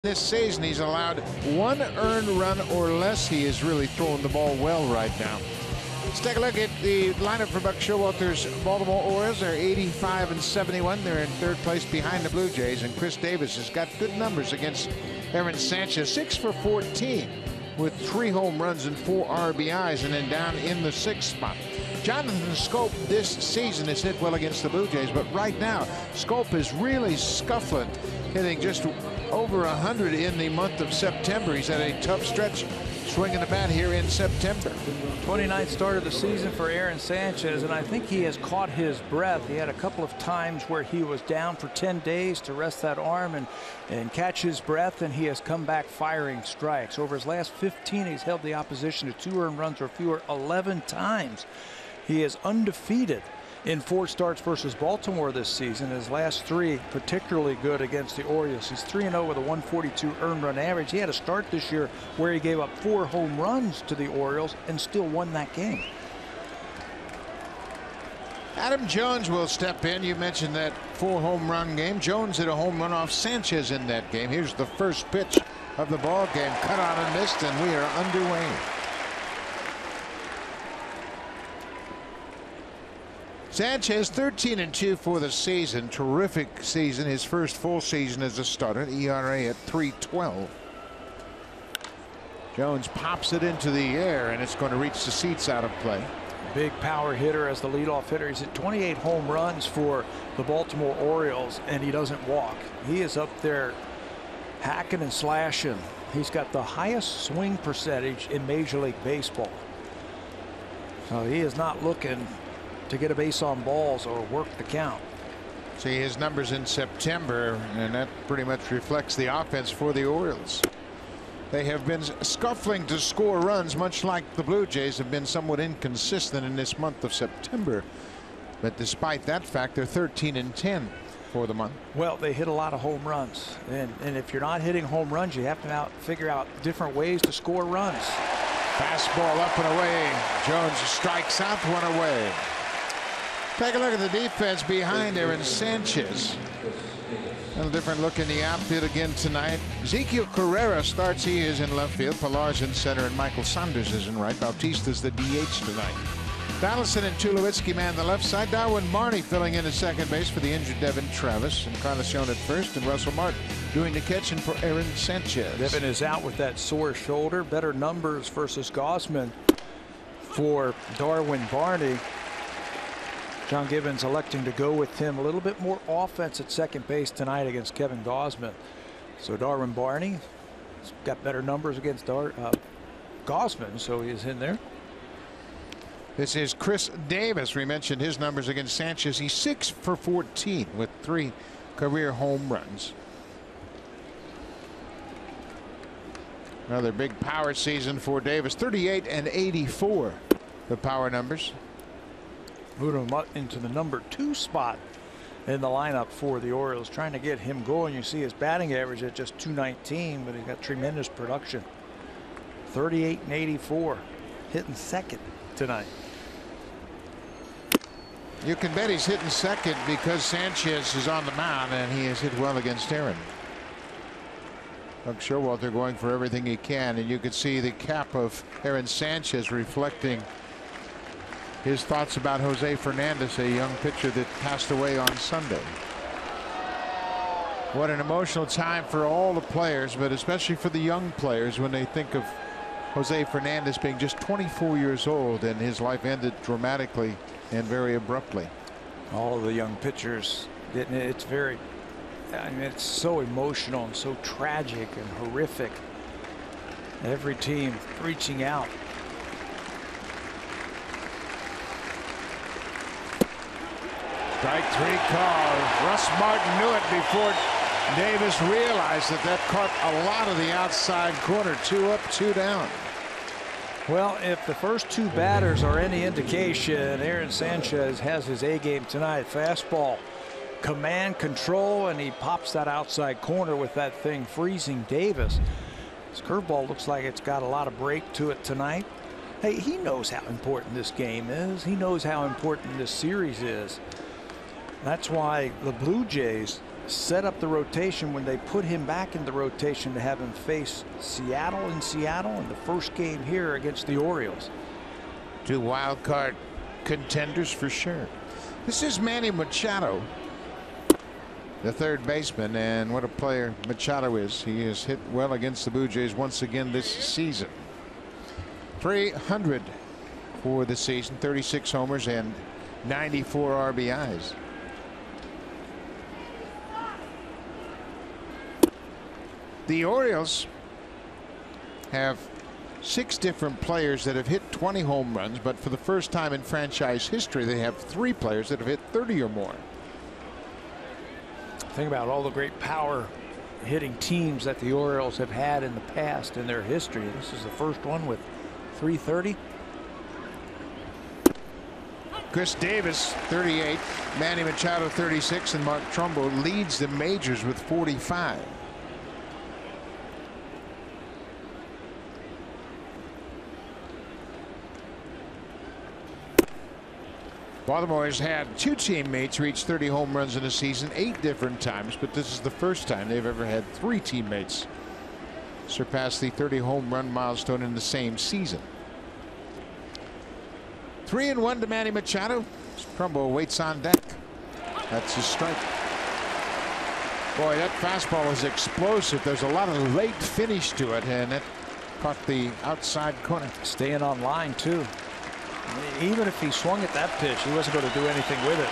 This season, he's allowed 1 earned run or less. He is really throwing the ball well right now. Let's take a look at the lineup for Buck Showalter's Baltimore Orioles. They're 85-71. They're in third place behind the Blue Jays, and Chris Davis has got good numbers against Aaron Sanchez. 6 for 14 with 3 home runs and 4 RBIs, and then down in the 6th spot. Jonathan Schoop this season has hit well against the Blue Jays, but right now Schoop is really scuffling, hitting just over 100 in the month of September. He's had a tough stretch swinging the bat here in September. 29th start of the season for Aaron Sanchez, and I think he has caught his breath. He had a couple of times where he was down for 10 days to rest that arm and catch his breath, and he has come back firing strikes. Over his last 15, he's held the opposition to 2 earned runs or fewer 11 times. He is undefeated in 4 starts versus Baltimore this season. His last 3 particularly good against the Orioles. He's 3-0 with a 142 earned run average. He had a start this year where he gave up 4 home runs to the Orioles and still won that game. Adam Jones will step in. You mentioned that 4 home run game. Jones hit a home run off Sanchez in that game. Here's the first pitch of the ball game. Cut on and missed, and we are underway. Sanchez 13-2 for the season. Terrific season. His first full season as a starter. ERA at 3.12. Jones pops it into the air, and it's going to reach the seats out of play. Big power hitter as the leadoff hitter. He's hit 28 home runs for the Baltimore Orioles, and he doesn't walk. He is up there hacking and slashing. He's got the highest swing percentage in Major League Baseball. So he is not looking to get a base on balls or work the count. See his numbers in September, and that pretty much reflects the offense for the Orioles. They have been scuffling to score runs, much like the Blue Jays have been somewhat inconsistent in this month of September. But despite that fact, they're 13-10 for the month. Well, they hit a lot of home runs, and if you're not hitting home runs, you have to figure out different ways to score runs. Fastball up and away. Jones strikes out, 1 away. Take a look at the defense behind Aaron Sanchez. A little different look in the outfield again tonight. Ezekiel Carrera starts. He is in left field. Pillar's in center, and Michael Saunders is in right. Bautista's the DH tonight. Donaldson and Tulowitzki man the left side. Darwin Barney filling in at second base for the injured Devin Travis. And Encarnacion at first, and Russell Martin doing the catching for Aaron Sanchez. Devin is out with that sore shoulder. Better numbers versus Gausman for Darwin Barney. John Gibbons electing to go with him. A little bit more offense at second base tonight against Kevin Gausman. So Darwin Barney has got better numbers against Gausman, so he is in there. This is Chris Davis. We mentioned his numbers against Sanchez. He's 6 for 14 with 3 career home runs. Another big power season for Davis. 38 and 84, the power numbers. Moving him up into the number 2 spot in the lineup for the Orioles, trying to get him going. You see his batting average at just .219, but he's got tremendous production. 38 and 84, hitting second tonight. You can bet he's hitting second because Sanchez is on the mound, and he has hit well against Aaron. Buck Showalter going for everything he can, and you can see the cap of Aaron Sanchez reflecting his thoughts about Jose Fernandez, a young pitcher that passed away on Sunday. What an emotional time for all the players, but especially for the young players when they think of Jose Fernandez being just 24 years old, and his life ended dramatically and very abruptly. All of the young pitchers didn't it? It's very, I mean, it's so emotional and so tragic and horrific. Every team reaching out. Strike 3 call. Russ Martin knew it before Davis realized that caught a lot of the outside corner. 2 up, 2 down. Well, if the first 2 batters are any indication, Aaron Sanchez has his A game tonight. Fastball, command, control, and he pops that outside corner with that thing freezing Davis. His curveball looks like it's got a lot of break to it tonight. Hey, he knows how important this game is. He knows how important this series is. That's why the Blue Jays set up the rotation when they put him back in the rotation to have him face Seattle in the first game here against the Orioles. 2 wild card contenders for sure. This is Manny Machado, the third baseman, and what a player Machado is. He has hit well against the Blue Jays once again this season. 300 for the season, 36 homers and 94 RBIs. The Orioles have 6 different players that have hit 20 home runs, but for the first time in franchise history, they have 3 players that have hit 30 or more. Think about all the great power hitting teams that the Orioles have had in the past in their history. This is the first one with 330. Chris Davis 38, Manny Machado 36, and Mark Trumbo leads the majors with 45. Baltimore has had 2 teammates reach 30 home runs in a season 8 different times, but this is the first time they've ever had 3 teammates surpass the 30 home run milestone in the same season. 3-1 to Manny Machado. Trumbo waits on deck. That's his strike. Boy, that fastball was explosive. There's a lot of late finish to it, and it caught the outside corner. Staying on line too. Even if he swung at that pitch, he wasn't going to do anything with it.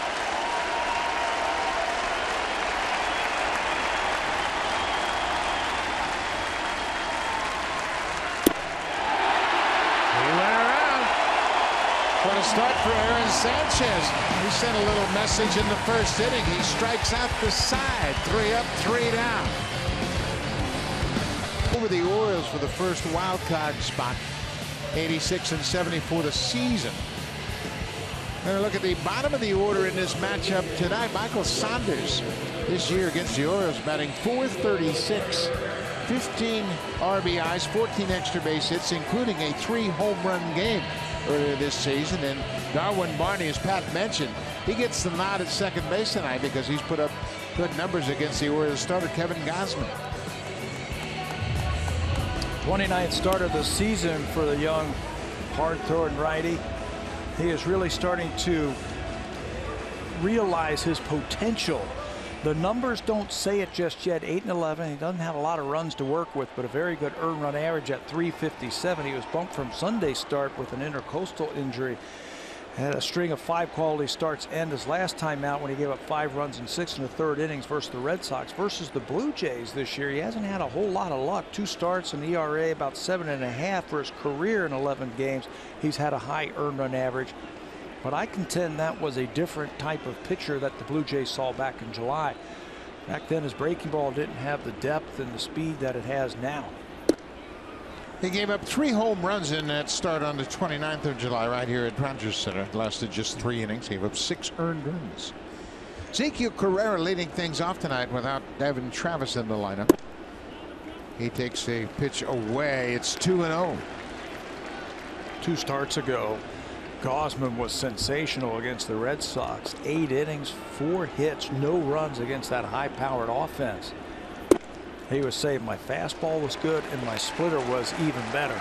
He went around. What a start for Aaron Sanchez. He sent a little message in the first inning. He strikes out the side. 3 up, 3 down. Over the Orioles for the first wild card spot. 86 and 70 for the season. Now look at the bottom of the order in this matchup tonight. Michael Saunders this year against the Orioles batting .436, 15 RBIs, 14 extra base hits, including a 3 home run game earlier this season. And Darwin Barney, as Pat mentioned, he gets the nod at second base tonight because he's put up good numbers against the Orioles starter Kevin Gausman. 29th start of the season for the young hard-throwing righty. He is really starting to realize his potential. The numbers don't say it just yet. 8 and 11. He doesn't have a lot of runs to work with, but a very good earned run average at .357. He was bumped from Sunday's start with an intercostal injury. Had a string of 5 quality starts end his last time out when he gave up 5 runs in 6 1/3 innings versus the Red Sox. Versus the Blue Jays this year, he hasn't had a whole lot of luck. 2 starts, an ERA about 7.5 for his career in 11 games. He's had a high earned run average, but I contend that was a different type of pitcher that the Blue Jays saw back in July. Back then, his breaking ball didn't have the depth and the speed that it has now. He gave up 3 home runs in that start on the 29th of July right here at Rogers Center. It lasted just 3 innings. Gave up 6 earned runs. Ezekiel Carrera leading things off tonight without Devin Travis in the lineup. He takes a pitch away. It's 2-0. 2 starts ago, Gausman was sensational against the Red Sox. 8 innings, 4 hits, no runs against that high-powered offense. He was saying my fastball was good and my splitter was even better.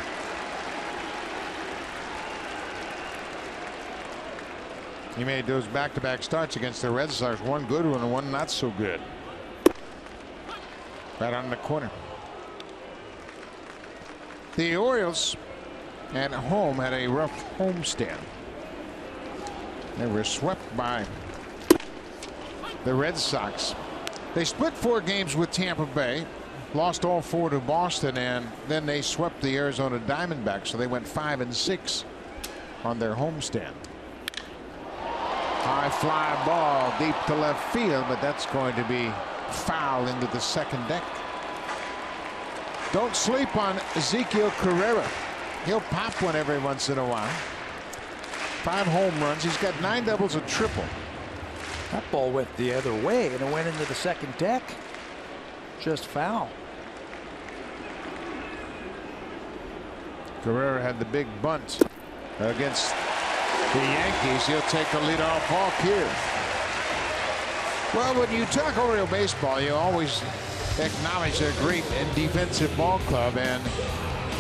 He made those back-to-back starts against the Red Sox. 1 good one and 1 not so good. Right on the corner. The Orioles at home had a rough homestand. They were swept by the Red Sox. They split 4 games with Tampa Bay, lost all 4 to Boston, and then they swept the Arizona Diamondbacks, so they went 5-6 on their homestand. High fly ball deep to left field, but that's going to be foul into the second deck. Don't sleep on Ezekiel Carrera. He'll pop one every once in a while. 5 home runs. He's got 9 doubles, a triple. That ball went the other way and it went into the second deck. Just foul. Carrera had the big bunt against the Yankees. He'll take a leadoff walk here. Well, when you talk Oriole baseball, you always acknowledge their great and defensive ball club. And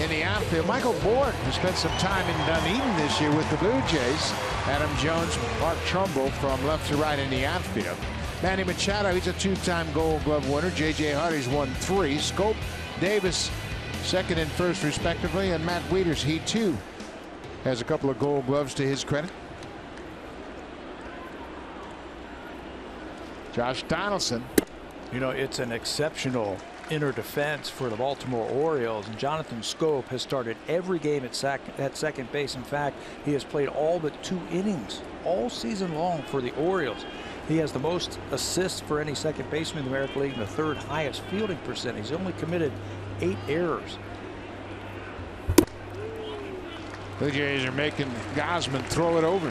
in the outfield, Michael Borg has spent some time in Dunedin this year with the Blue Jays. Adam Jones, Mark Trumbull from left to right in the outfield. Manny Machado, he's a two-time Gold Glove winner. J.J. Hardy's won 3. Scope, Davis, second and first respectively. And Matt Wieters, he too has a couple of Gold Gloves to his credit. Josh Donaldson. You know, it's an exceptional inner defense for the Baltimore Orioles, and Jonathan Scope has started every game at second base. In fact, he has played all but 2 innings all season long for the Orioles. He has the most assists for any second baseman in the American League and the 3rd highest fielding percentage. He's only committed 8 errors. Blue Jays are making Gausman throw it over.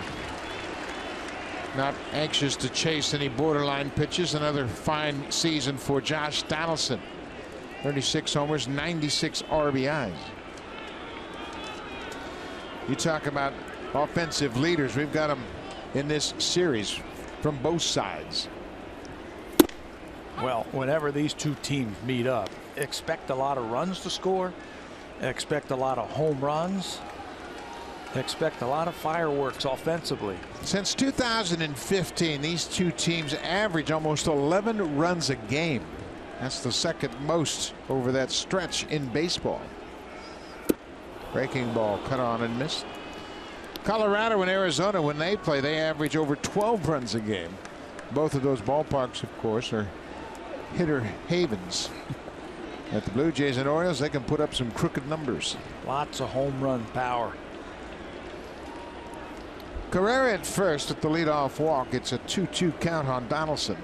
Not anxious to chase any borderline pitches. Another fine season for Josh Donaldson. 36 homers, 96 RBIs. You talk about offensive leaders. We've got them in this series from both sides. Well, whenever these 2 teams meet up, expect a lot of runs to score, expect a lot of home runs, expect a lot of fireworks offensively. Since 2015, these 2 teams average almost 11 runs a game. That's the second most over that stretch in baseball. Breaking ball cut on and missed. Colorado and Arizona, when they play, they average over 12 runs a game. Both of those ballparks, of course, are hitter havens. At the Blue Jays and Orioles, they can put up some crooked numbers. Lots of home run power. Carrera at first at the leadoff walk. It's a 2-2 count on Donaldson.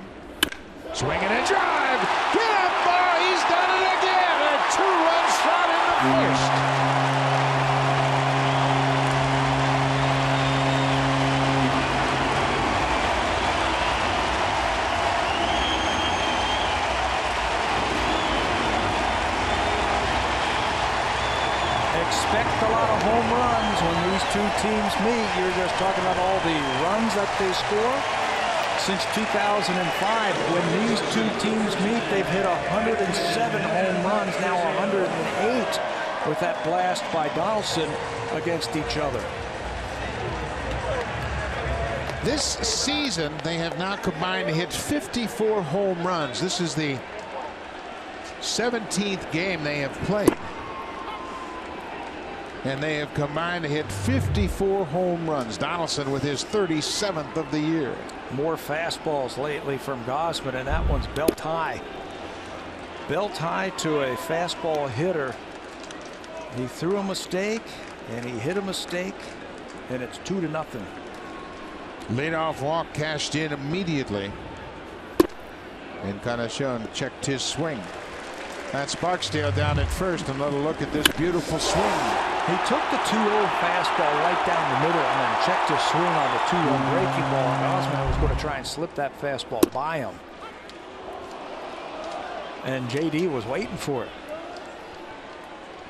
Swinging a drive. Get up, boy. He's done it again. A 2-run shot in the first. Expect a lot of home runs when these 2 teams meet. You're just talking about all the runs that they score. Since 2005, when these 2 teams meet, they've hit 107 home runs, now 108 with that blast by Donaldson against each other. This season, they have now combined to hit 54 home runs. This is the 17th game they have played. And they have combined to hit 54 home runs. Donaldson with his 37th of the year. More fastballs lately from Gausman, and that one's belt high. Belt high to a fastball hitter. He threw a mistake, and he hit a mistake, and it's 2-0. Leadoff walk cashed in immediately. And Encarnacion checked his swing. That's Barksdale down at first. Another look at this beautiful swing. He took the 2-0 fastball right down the middle and then checked his swing on the 2-1 breaking ball. And Gausman was going to try and slip that fastball by him. And JD was waiting for it.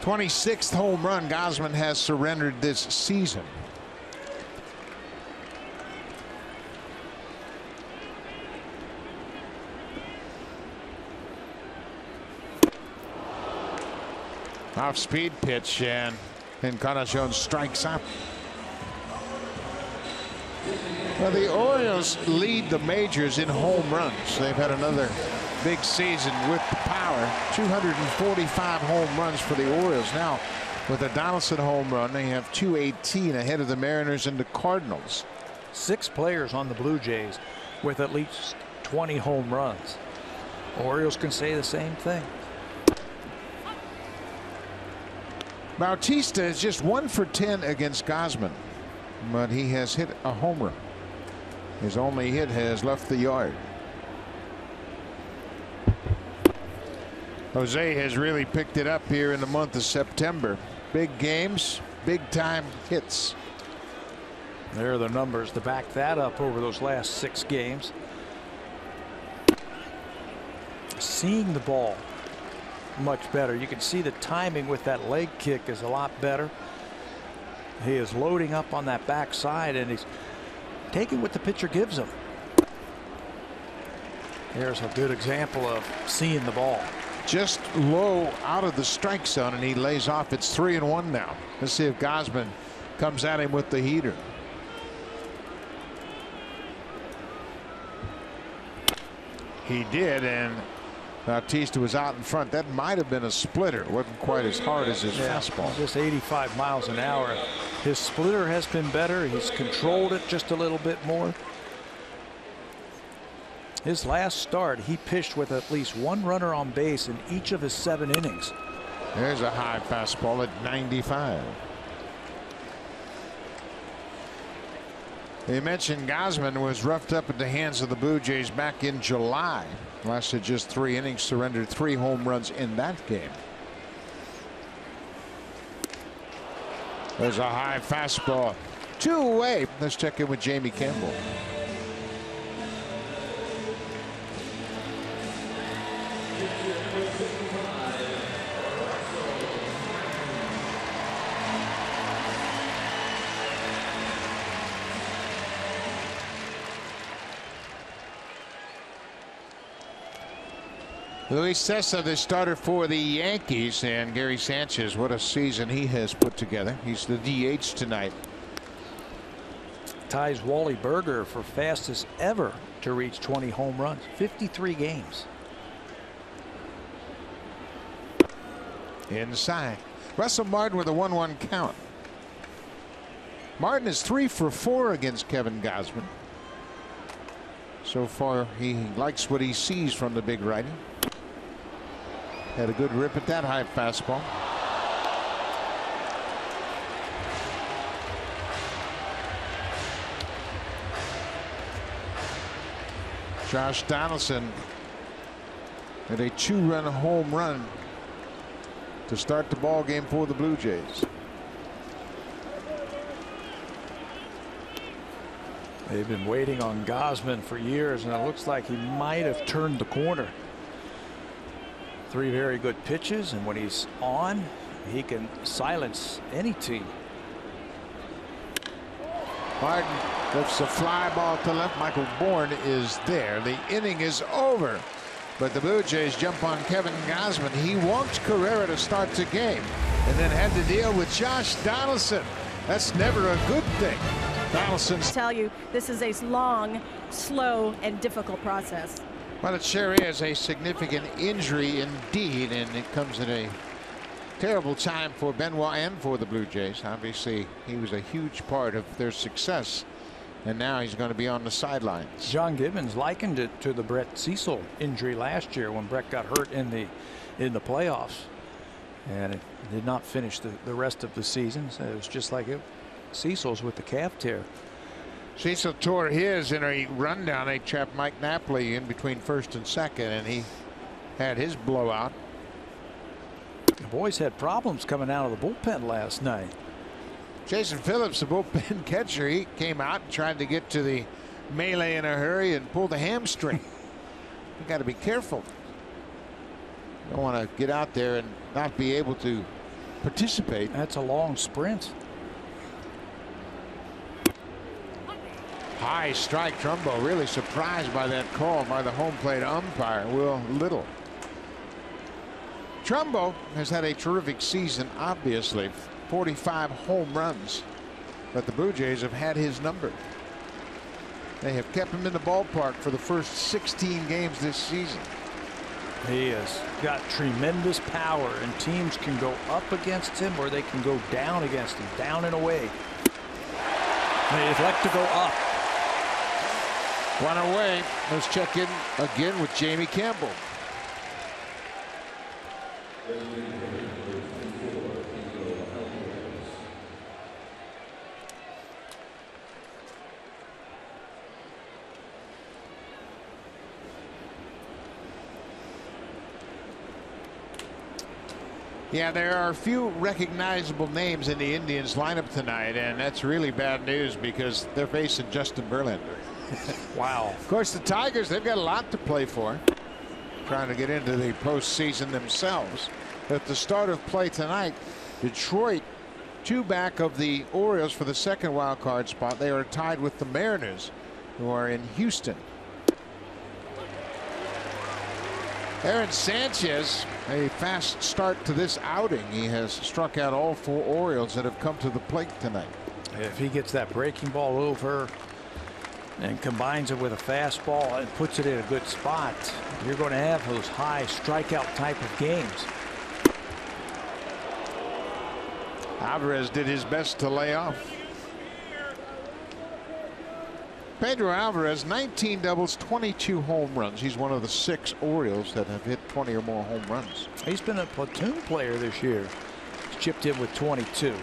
26th home run Gausman has surrendered this season. Off-speed pitch, and Encarnacion strikes out. Well, the Orioles lead the majors in home runs. They've had another big season with power. 245 home runs for the Orioles. Now, with a Donaldson home run, they have 218 ahead of the Mariners and the Cardinals. 6 players on the Blue Jays with at least 20 home runs. Orioles can say the same thing. Bautista is just 1 for 10 against Gausman, but he has hit a homer. His only hit has left the yard. Jose has really picked it up here in the month of September. Big games, big time hits. There are the numbers to back that up over those last 6 games. Seeing the ball much better. You can see the timing with that leg kick is a lot better. He is loading up on that backside, and he's taking what the pitcher gives him. There's a good example of seeing the ball. Just low out of the strike zone, and he lays off. It's 3-1 now. Let's see if Gausman comes at him with the heater. He did, and Bautista was out in front. That might have been a splitter. It wasn't quite as hard as his fastball. Just 85 miles an hour. His splitter has been better. He's controlled it just a little bit more. His last start, he pitched with at least one runner on base in each of his 7 innings. There's a high fastball at 95. They mentioned Gausman was roughed up at the hands of the Blue Jays back in July. Lasted just 3 innings, surrendered 3 home runs in that game. There's a high fastball. 2 away. Let's check in with Jamie Campbell. Luis Cessa, the starter for the Yankees, and Gary Sanchez, what a season he has put together. He's the DH tonight. Ties Wally Berger for fastest ever to reach 20 home runs. 53 games. Inside. Russell Martin with a 1-1 count. Martin is 3 for 4 against Kevin Gausman. So far, he likes what he sees from the big righty. Had a good rip at that high fastball. Josh Donaldson had a 2-run home run to start the ball game for the Blue Jays. They've been waiting on Gausman for years, and it looks like he might have turned the corner. 3 very good pitches, and when he's on, he can silence any team. Martin lifts a fly ball to left. Michael Bourne is there. The inning is over, but the Blue Jays jump on Kevin Gausman. He walked Carrera to start the game, and then had to deal with Josh Donaldson. That's never a good thing. Donaldson's. Tell you, this is a long, slow, and difficult process. Well, it sure is a significant injury indeed, and it comes at a terrible time for Benoit and for the Blue Jays. Obviously, he was a huge part of their success, and now he's going to be on the sidelines. John Gibbons likened it to the Brett Cecil injury last year when Brett got hurt in the playoffs, and it did not finish the rest of the season. So it was just like Cecil's with the calf tear. Cecil tore his in a rundown. They trapped Mike Napoli in between first and second, and he had his blowout. The boys had problems coming out of the bullpen last night. Jason Phillips, the bullpen catcher, he came out and tried to get to the melee in a hurry and pulled a hamstring. You got to be careful. You don't want to get out there and not be able to participate. That's a long sprint. High strike. Trumbo really surprised by that call by the home plate umpire, Will Little. Trumbo has had a terrific season, obviously. 45 home runs, but the Blue Jays have had his number. They have kept him in the ballpark for the first 16 games this season. He has got tremendous power, and teams can go up against him or they can go down against him, down and away. They'd like to go up. 1 away. Let's check in again with Jamie Campbell. Yeah, there are a few recognizable names in the Indians lineup tonight, and that's really bad news because they're facing Justin Verlander. Wow. Of course, the Tigers, they've got a lot to play for, trying to get into the postseason themselves. At the start of play tonight, Detroit 2 back of the Orioles for the second wild card spot. They are tied with the Mariners, who are in Houston. Aaron Sanchez, a fast start to this outing. He has struck out all 4 Orioles that have come to the plate tonight. If he gets that breaking ball over and combines it with a fastball and puts it in a good spot, you're going to have those high strikeout type of games. Alvarez did his best to lay off. Pedro Alvarez, 19 doubles, 22 home runs. He's one of the 6 Orioles that have hit 20 or more home runs. He's been a platoon player this year. He's chipped in with 22.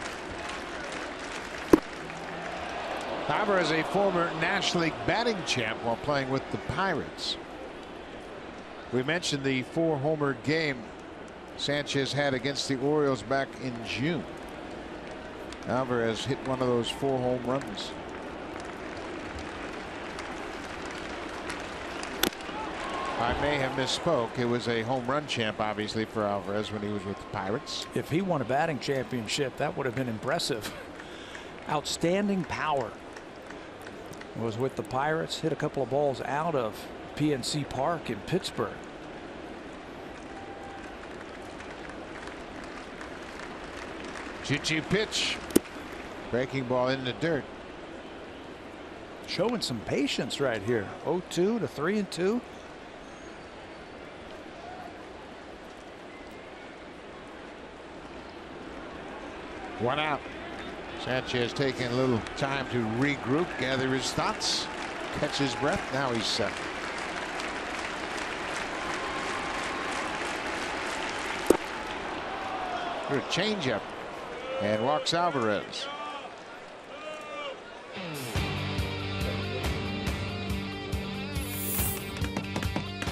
Alvarez, a former National League batting champ while playing with the Pirates. We mentioned the 4-homer game Sanchez had against the Orioles back in June. Alvarez hit one of those 4 home runs. I may have misspoke. It was a home run champ, obviously, for Alvarez when he was with the Pirates. If he won a batting championship, that would have been impressive. Outstanding power. Was with the Pirates, hit a couple of balls out of PNC Park in Pittsburgh. Choo-choo pitch. Breaking ball in the dirt. Showing some patience right here. 0-2 to 3-2. One out. Sanchez taking a little time to regroup, gather his thoughts, catch his breath. Now he's set. Good changeup, and walks Alvarez.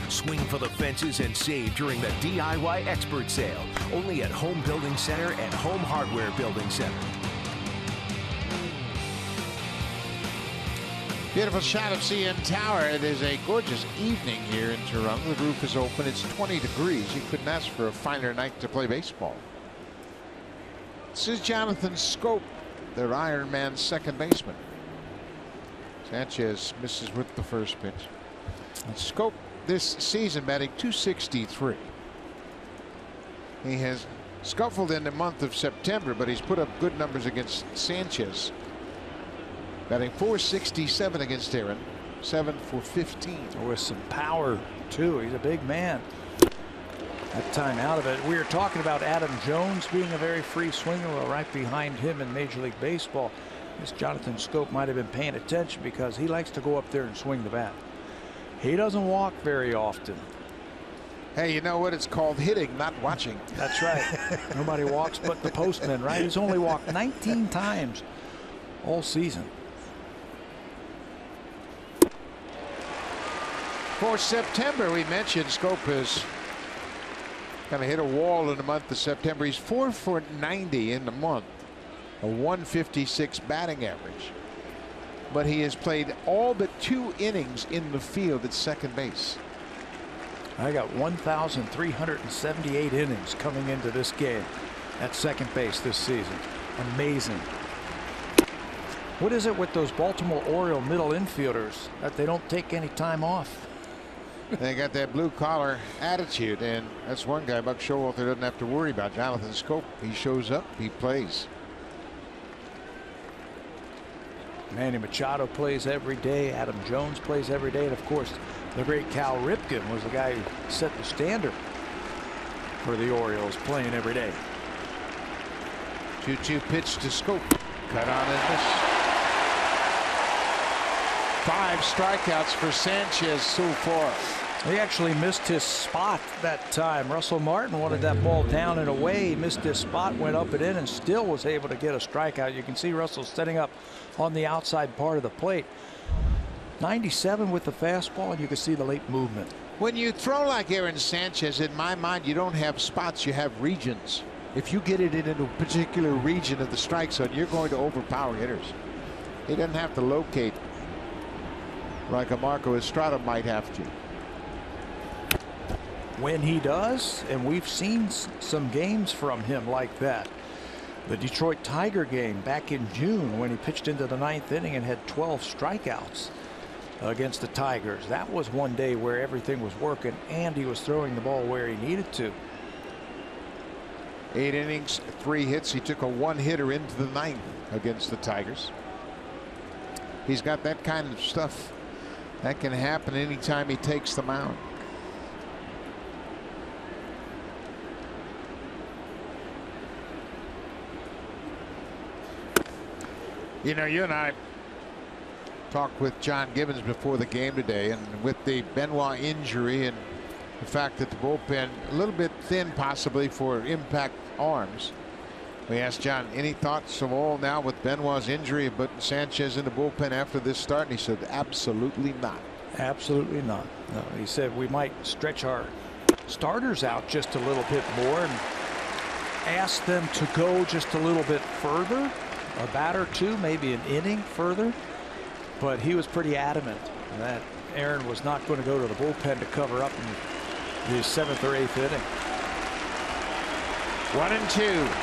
Swing for the fences and save during the DIY Expert Sale. Only at Home Building Center and Home Hardware Building Center. Beautiful shot of CN Tower. It is a gorgeous evening here in Toronto. The roof is open. It's 20 degrees. You couldn't ask for a finer night to play baseball. This is Jonathan Scope, their Iron Man second baseman. Sanchez misses with the first pitch. And Scope this season batting .263. He has scuffled in the month of September, but he's put up good numbers against Sanchez. Batting .467 against Aaron, 7 for 15. With some power too. He's a big man. That time out of it. We were talking about Adam Jones being a very free swinger. Well, right behind him in Major League Baseball, this Jonathan Scope might have been paying attention because he likes to go up there and swing the bat. He doesn't walk very often. Hey, you know what? It's called hitting, not watching. That's right. Nobody walks but the postman, right? He's only walked 19 times all season. For September, we mentioned Scope has kind of hit a wall in the month of September. He's 4 for 90 in the month, a 156 batting average. But he has played all but 2 innings in the field at second base. I got 1,378 innings coming into this game at second base this season. Amazing. What is it with those Baltimore Oriole middle infielders that they don't take any time off? They got that blue collar attitude, and that's one guy Buck Showalter doesn't have to worry about. Jonathan Scope, he shows up, he plays. Manny Machado plays every day. Adam Jones plays every day. And of course, the great Cal Ripken was the guy who set the standard for the Orioles, playing every day. 2-2 pitch to Scope. Cut on and miss. 5 strikeouts for Sanchez so far. He actually missed his spot that time. Russell Martin wanted that ball down and away. He missed his spot, went up and in, and still was able to get a strikeout. You can see Russell setting up on the outside part of the plate. 97 with the fastball, and you can see the late movement. When you throw like Aaron Sanchez, in my mind, you don't have spots, you have regions. If you get it in a particular region of the strike zone, you're going to overpower hitters. He doesn't have to locate like a Marco Estrada might have to. When he does, and we've seen some games from him like that. The Detroit Tiger game back in June when he pitched into the 9th inning and had 12 strikeouts. against the Tigers. That was one day where everything was working and he was throwing the ball where he needed to. 8 innings, 3 hits. He took a 1-hitter into the 9th against the Tigers. He's got that kind of stuff that can happen anytime he takes the mound. You know, you and I talked with John Gibbons before the game today, and with the Benoit injury and the fact that the bullpen a little bit thin possibly for impact arms, we asked John, any thoughts of all now with Benoit's injury, but Sanchez in the bullpen after this start? And he said absolutely not. Absolutely not. No, he said we might stretch our starters out just a little bit more and ask them to go just a little bit further, a bat or two, maybe an inning further. But he was pretty adamant that Aaron was not going to go to the bullpen to cover up in the 7th or 8th inning. 1-2.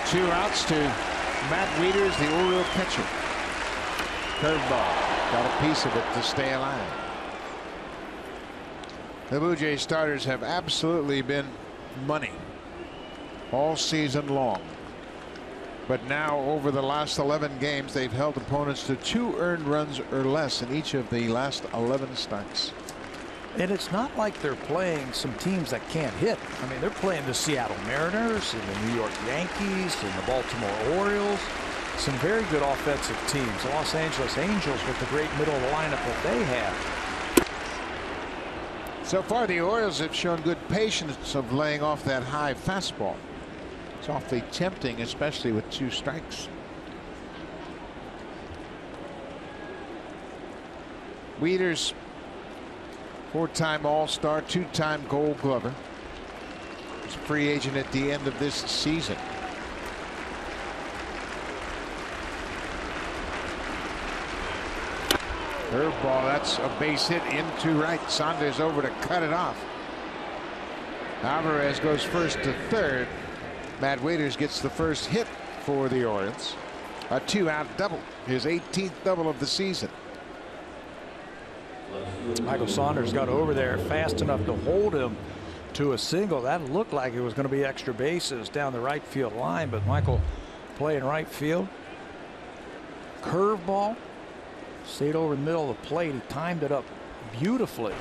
2 outs to Matt Wieters, the Oriole catcher. Curveball. Got a piece of it to stay alive. The Blue Jays starters have absolutely been money all season long. But now over the last 11 games, they've held opponents to 2 earned runs or less in each of the last 11 starts. And it's not like they're playing some teams that can't hit. I mean, they're playing the Seattle Mariners and the New York Yankees and the Baltimore Orioles. Some very good offensive teams. The Los Angeles Angels with the great middle of the lineup that they have. So far, the Orioles have shown good patience of laying off that high fastball. It's awfully tempting, especially with 2 strikes. Wieters, 4-time All-Star, 2-time Gold Glover. He's a free agent at the end of this season. Curveball, that's a base hit into right. Saunders over to cut it off. Alvarez goes first to third. Matt Wieters gets the first hit for the Orioles. A 2-out double, his 18th double of the season. Michael Saunders got over there fast enough to hold him to a single. That looked like it was going to be extra bases down the right field line, but Michael playing right field. Curveball, stayed over the middle of the plate. He timed it up beautifully.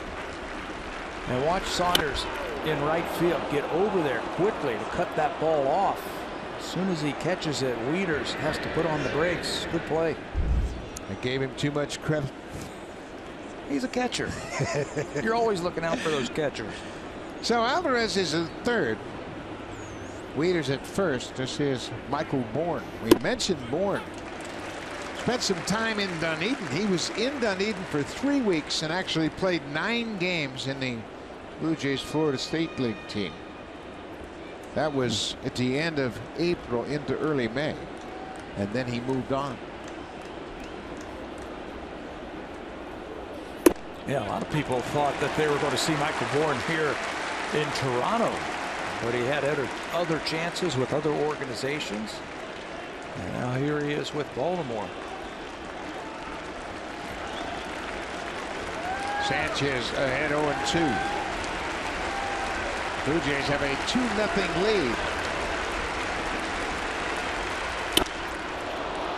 And watch Saunders in right field get over there quickly to cut that ball off. As soon as he catches it, Wieters has to put on the brakes. Good play. I gave him too much credit. He's a catcher. You're always looking out for those catchers. So Alvarez is at third. Wieters at first. This is Michael Bourne. We mentioned Bourne. Spent some time in Dunedin. He was in Dunedin for 3 weeks and actually played 9 games in the Blue Jays Florida State League team. That was at the end of April into early May. And then he moved on. Yeah, a lot of people thought that they were going to see Michael Bourne here in Toronto, but he had other chances with other organizations. And now here he is with Baltimore. Sanchez ahead 0-2. Blue Jays have a 2-0 lead.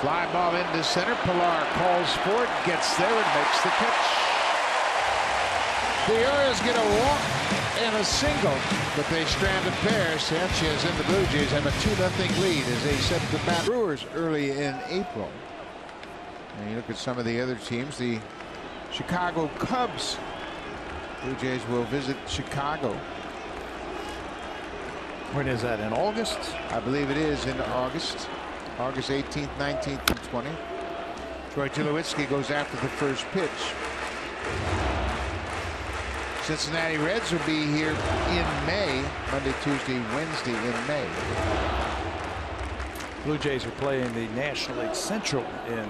Fly ball into center. Pilar calls for it, gets there and makes the catch. The Orioles get a walk and a single, but they strand a pair. Sanchez and the Blue Jays have a 2-0 lead as they set the bat Brewers early in April. And you look at some of the other teams, the Chicago Cubs. Blue Jays will visit Chicago. When is that, in August? I believe it is in August. August 18th, 19th, and 20th. Troy Tulowitzki goes after the first pitch. Cincinnati Reds will be here in May, Monday, Tuesday, Wednesday in May. Blue Jays are playing the National League Central in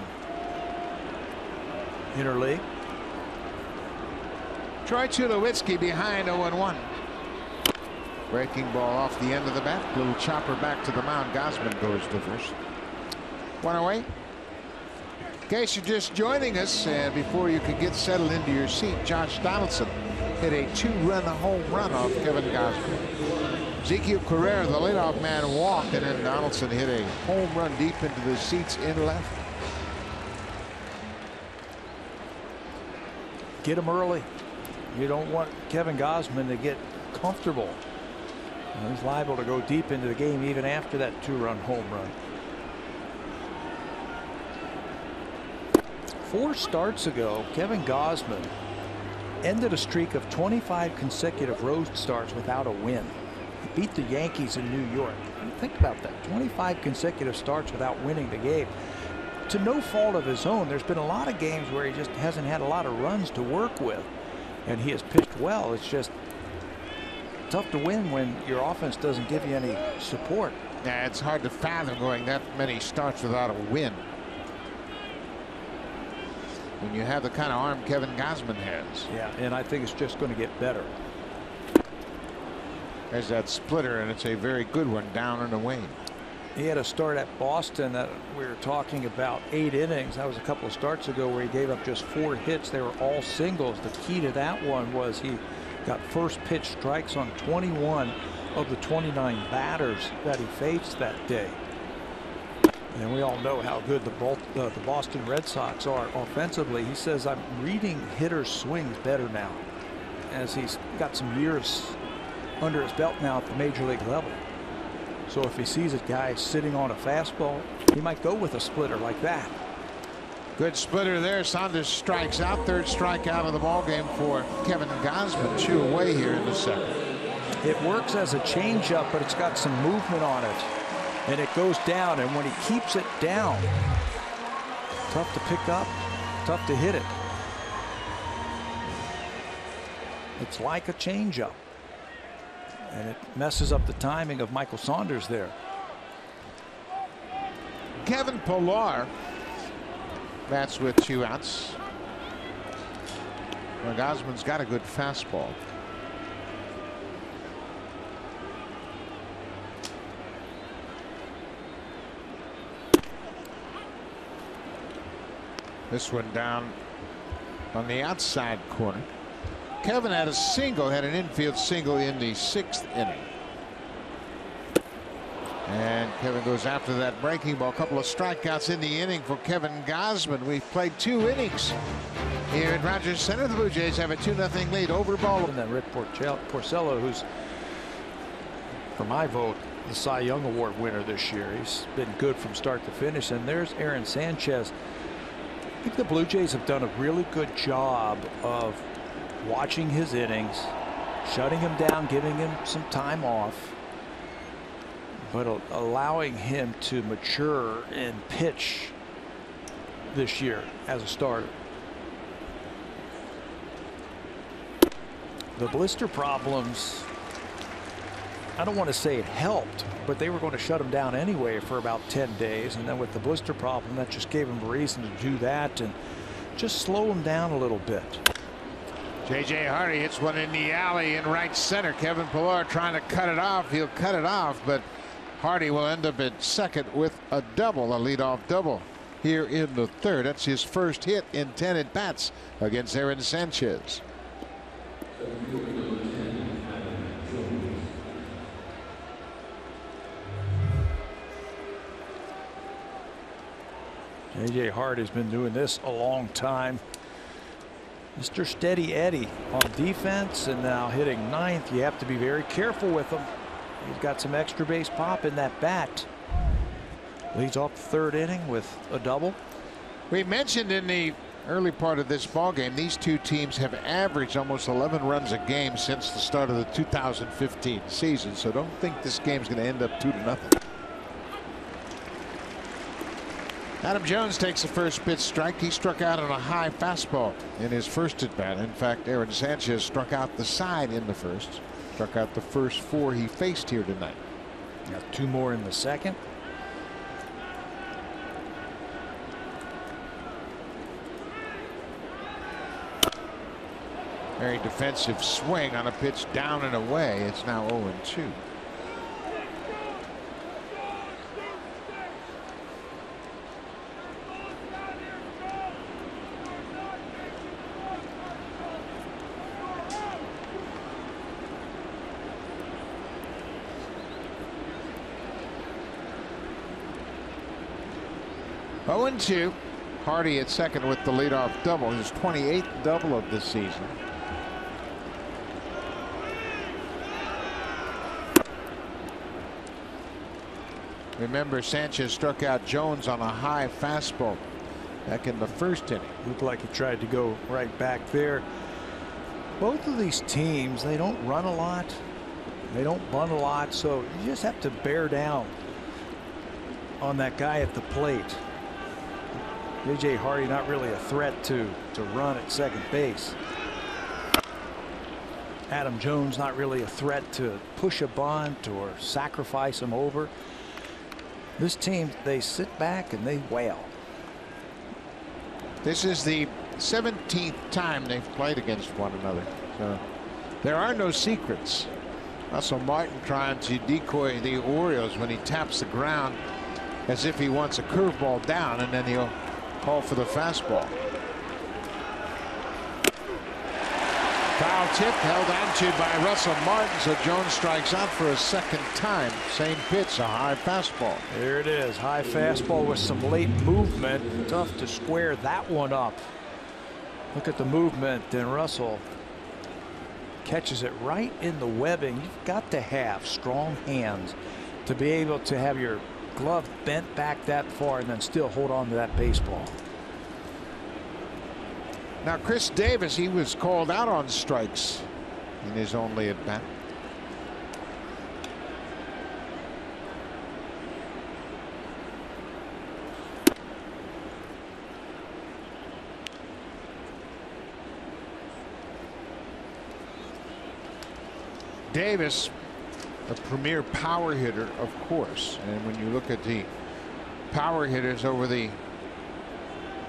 Interleague. Troy Tulowitzki behind 0-1. Breaking ball off the end of the bat. Little chopper back to the mound. Gosman goes to first. 1 away. In case you're just joining us, and before you could get settled into your seat, Josh Donaldson hit a 2-run home run off Kevin Gausman. Ezekiel Carrera, the leadoff man, walked, and then Donaldson hit a home run deep into the seats in left. Get him early. You don't want Kevin Gausman to get comfortable. He's liable to go deep into the game even after that 2-run home run. 4 starts ago, Kevin Gausman ended a streak of 25 consecutive road starts without a win. He beat the Yankees in New York. Think about that. 25 consecutive starts without winning the game. To no fault of his own, there's been a lot of games where he just hasn't had a lot of runs to work with, and he has pitched well. It's just tough to win when your offense doesn't give you any support. Yeah, it's hard to fathom going that many starts without a win when you have the kind of arm Kevin Gausman has. Yeah, and I think it's just going to get better. There's that splitter, and it's a very good one down and away. He had a start at Boston that we were talking about, 8 innings. That was a couple of starts ago where he gave up just 4 hits. They were all singles. The key to that one was he got first pitch strikes on 21 of the 29 batters that he faced that day. And we all know how good the Boston Red Sox are offensively. He says, I'm reading hitters' swings better now, as he's got some years under his belt now at the major league level. So if he sees a guy sitting on a fastball, he might go with a splitter like that. Good splitter there. Saunders strikes out. 3rd strikeout of the ball game for Kevin Gausman. 2 away here in the 2nd. It works as a changeup, but it's got some movement on it, and it goes down. And when he keeps it down, tough to pick up, tough to hit it. It's like a changeup, and it messes up the timing of Michael Saunders there. Kevin Pillar bats with 2 outs. Well, Gausman's got a good fastball. This one down on the outside corner. Kevin had an infield single in the 6th inning. And Kevin goes after that breaking ball. A couple of strikeouts in the inning for Kevin Gausman. We've played 2 innings here at Rogers Center. The Blue Jays have a 2-0 lead over Baltimore. And then Rick Porcello, who's, for my vote, the Cy Young Award winner this year. He's been good from start to finish. And there's Aaron Sanchez. I think the Blue Jays have done a really good job of watching his innings, shutting him down, giving him some time off, but allowing him to mature and pitch this year as a starter. The blister problems, I don't want to say it helped, but they were going to shut him down anyway for about 10 days. And then with the blister problem, that just gave him a reason to do that and just slow him down a little bit. J.J. Hardy hits one in the alley in right center. Kevin Pillar trying to cut it off. He'll cut it off, but Hardy will end up at second with a double, a leadoff double here in the 3rd. That's his first hit in 10 at-bats against Aaron Sanchez. J.J. Hardy's been doing this a long time. Mr. Steady Eddie on defense, and now hitting 9th. You have to be very careful with him. He's got some extra base pop in that bat. Leads off the 3rd inning with a double. We mentioned in the early part of this ball game, these 2 teams have averaged almost 11 runs a game since the start of the 2015 season. So don't think this game's going to end up 2-0. Adam Jones takes the first pitch strike. He struck out on a high fastball in his first at bat. In fact, Aaron Sanchez struck out the side in the first. Struck out the first 4 he faced here tonight. Got 2 more in the 2nd. Very defensive swing on a pitch down and away. It's now 0-2. 0-2. Hardy at second with the leadoff double, his 28th double of the season. Remember, Sanchez struck out Jones on a high fastball back in the first inning. Looked like he tried to go right back there. Both of these teams, they don't run a lot. They don't bunt a lot, so you just have to bear down on that guy at the plate. J.J. Hardy not really a threat to run at second base. Adam Jones not really a threat to push a bunt or sacrifice him over. This team, they sit back and they wail. This is the 17th time they've played against one another, so there are no secrets. Russell Martin trying to decoy the Orioles when he taps the ground as if he wants a curveball down, and then he'll call for the fastball. Foul tip held onto by Russell Martin, so Jones strikes out for a second time. Same pitch, a high fastball. There it is, high fastball with some late movement. Tough to square that one up. Look at the movement, and Russell catches it right in the webbing. You've got to have strong hands to be able to have your glove bent back that far and then still hold on to that baseball. Now Chris Davis, he was called out on strikes in his only at bat. Davis, a premier power hitter, of course, and when you look at the power hitters over the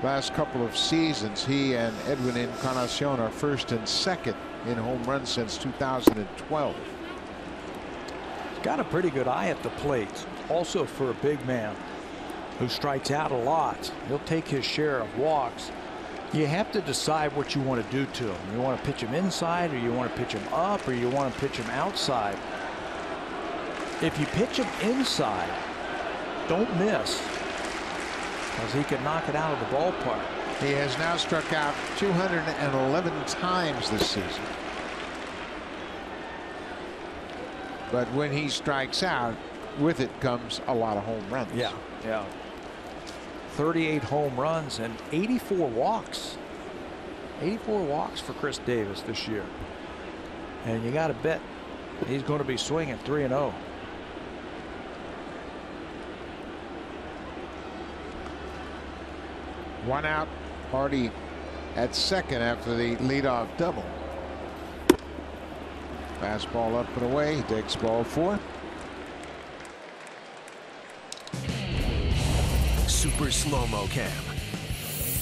last couple of seasons, he and Edwin Encarnacion are first and second in home runs since 2012. He's got a pretty good eye at the plate, also for a big man who strikes out a lot. He'll take his share of walks. You have to decide what you want to do to him. You want to pitch him inside, or you want to pitch him up, or you want to pitch him outside. If you pitch him inside, don't miss, because he can knock it out of the ballpark. He has now struck out 211 times this season. But when he strikes out, with it comes a lot of home runs. Yeah. 38 home runs and 84 walks. 84 walks for Chris Davis this year. And you got to bet he's going to be swinging 3-0. One out. Hardy at second after the leadoff double. Fastball up and away. He takes ball 4. Super Slow-Mo Cam.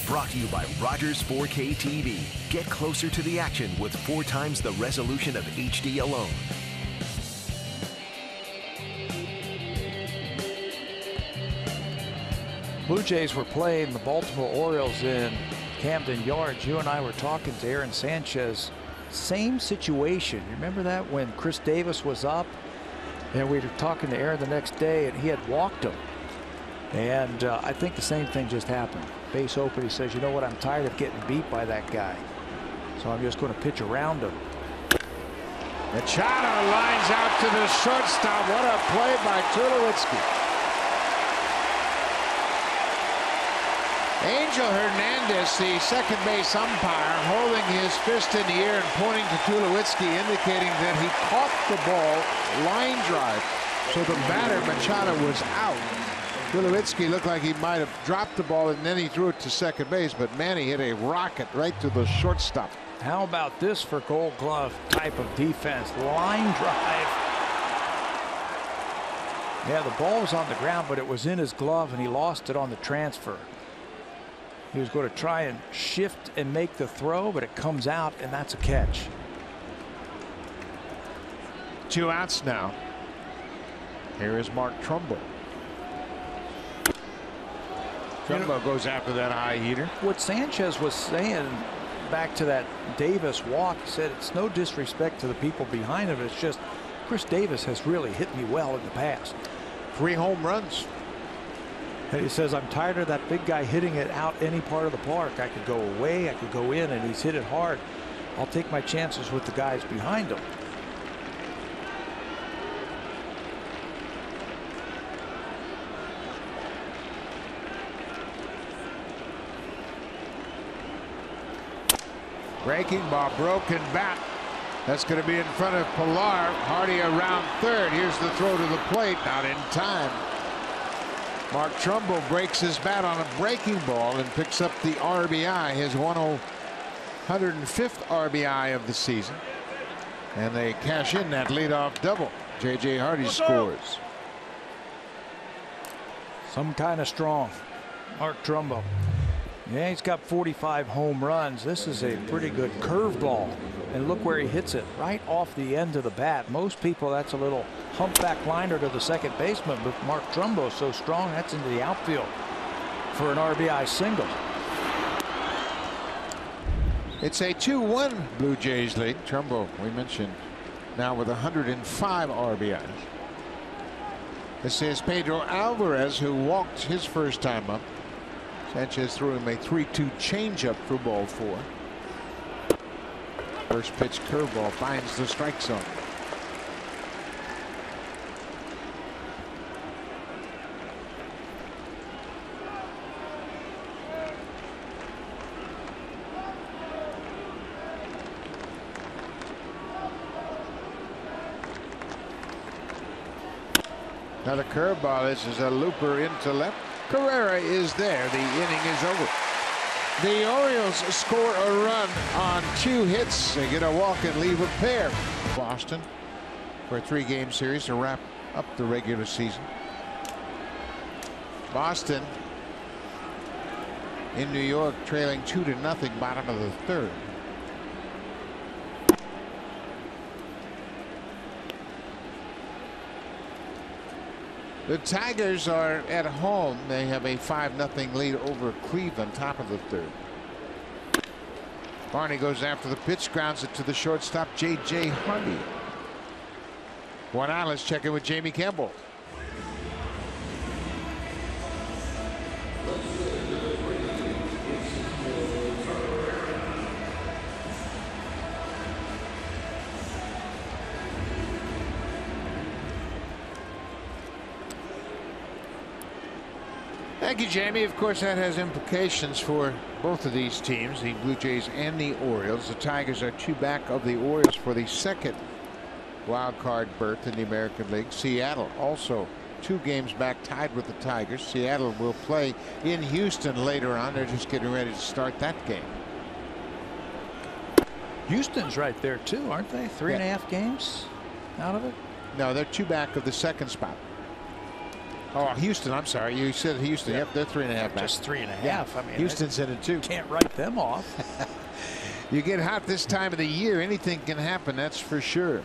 Brought to you by Rogers 4K TV. Get closer to the action with 4 times the resolution of HD alone. Blue Jays were playing the Baltimore Orioles in Camden Yards. You and I were talking to Aaron Sanchez. Same situation. You remember that when Chris Davis was up? And we were talking to Aaron the next day, and he had walked him. And I think the same thing just happened. Base open, he says, you know what, I'm tired of getting beat by that guy, so I'm just going to pitch around him. Machado lines out to the shortstop. What a play by Tulowitzki. Angel Hernandez, the second base umpire, holding his fist in the air and pointing to Tulowitzki, indicating that he caught the ball line drive. So the batter, Machado, was out. Tulowitzki looked like he might have dropped the ball, and then he threw it to second base, but Manny hit a rocket right to the shortstop. How about this for Gold Glove type of defense? Line drive. Yeah, the ball was on the ground, but it was in his glove, and he lost it on the transfer. He was going to try and shift and make the throw, but it comes out, and that's a catch. 2 outs now. Here is Mark Trumbo. Trumbo goes after that high heater. What Sanchez was saying back to that Davis walk, he said it's no disrespect to the people behind him. It's just Chris Davis has really hit me well in the past. 3 home runs. And he says, I'm tired of that big guy hitting it out any part of the park. I could go away, I could go in, and he's hit it hard. I'll take my chances with the guys behind him. Breaking ball, broken bat. That's going to be in front of Pilar. Hardy around third. Here's the throw to the plate, not in time. Mark Trumbo breaks his bat on a breaking ball and picks up the RBI, his 105th RBI of the season. And they cash in that leadoff double. J.J. Hardy scores. Some kind of strong. Mark Trumbo. Yeah, he's got 45 home runs. This is a pretty good curveball. And look where he hits it, right off the end of the bat. Most people, that's a little humpback liner to the second baseman, but Mark Trumbo so strong, that's into the outfield for an RBI single. It's a 2-1 Blue Jays lead. Trumbo, we mentioned, now with 105 RBIs. This is Pedro Alvarez, who walked his first time up. Sanchez threw him a 3-2 changeup for ball 4. First pitch curveball finds the strike zone. Another curveball. This is a looper into left. Carrera is there. The inning is over. The Orioles score a run on 2 hits. They get a walk and leave a pair. Boston for a 3-game series to wrap up the regular season. Boston in New York trailing 2-0, bottom of the 3rd. The Tigers are at home. They have a 5-0 lead over Cleveland, top of the 3rd. Barney goes after the pitch, grounds it to the shortstop, J.J. Hardy. 1 out. Let's check in with Jamie Campbell. Thank you, Jamie. Of course, that has implications for both of these teams, the Blue Jays and the Orioles. The Tigers are 2 back of the Orioles for the 2nd wild card berth in the American League. Seattle also 2 games back, tied with the Tigers. Seattle will play in Houston later on. They're just getting ready to start that game. Houston's right there too, aren't they? 3.5 games out of it. No, they're 2 back of the 2nd spot. Oh, Houston, I'm sorry. You said Houston. Yep, they're 3.5 back. Just 3.5. Yeah. I mean, Houston's in it too. Can't write them off. You get hot this time of the year, anything can happen, that's for sure.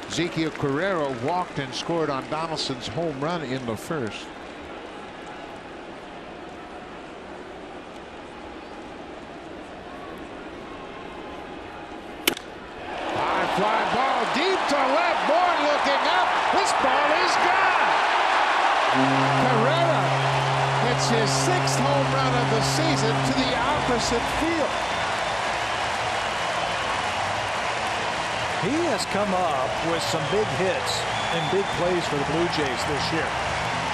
Ezequiel Carrero walked and scored on Donaldson's home run in the 1st. Fly ball deep to left. Bourne looking up. This ball is gone. Carrera hits his 6th home run of the season to the opposite field. He has come up with some big hits and big plays for the Blue Jays this year.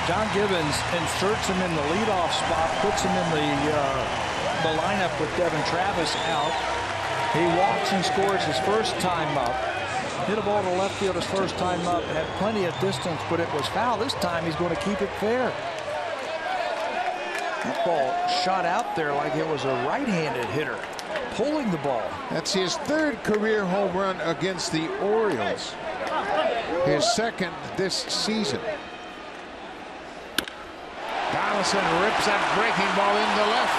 John Gibbons inserts him in the leadoff spot, puts him in the lineup with Devin Travis out. He walks and scores his first time up. Hit a ball to left field his first time up. Had plenty of distance, but it was foul. This time he's going to keep it fair. That ball shot out there like it was a right-handed hitter pulling the ball. That's his 3rd career home run against the Orioles. His 2nd this season. Donaldson rips that breaking ball in the left.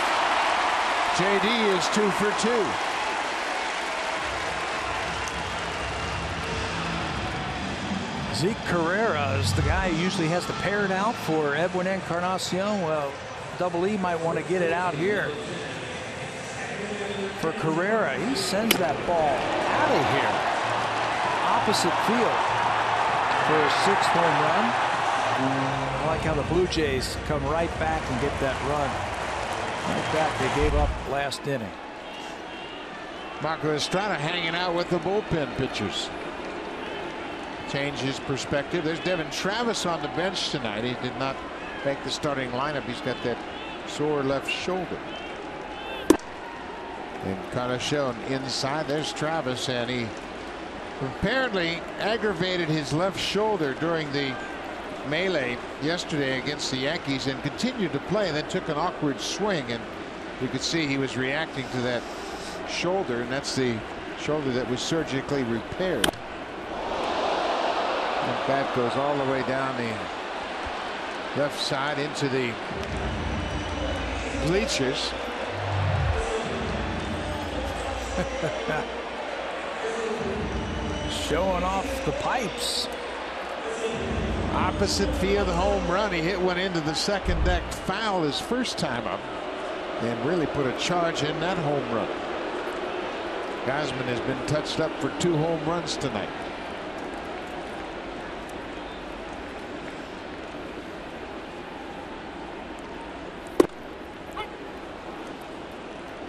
JD is 2 for 2. Zeke Carrera is the guy who usually has to pair it out for Edwin Encarnacion. Well, Double E might want to get it out here. for Carrera. He sends that ball out of here. Opposite field for his 6th home run. I like how the Blue Jays come right back and get that run. Like that they gave up last inning. Marco Estrada hanging out with the bullpen pitchers. Change his perspective. There's Devin Travis on the bench tonight. He did not make the starting lineup. He's got that sore left shoulder. And Carnacion inside. There's Travis, and he apparently aggravated his left shoulder during the melee yesterday against the Yankees and continued to play, and then took an awkward swing, and you could see he was reacting to that shoulder, and that's the shoulder that was surgically repaired. And that goes all the way down the left side into the bleachers. Showing off the pipes. Opposite field home run. He hit one into the second deck foul his first time up, and really put a charge in that home run. Gausman has been touched up for 2 home runs tonight.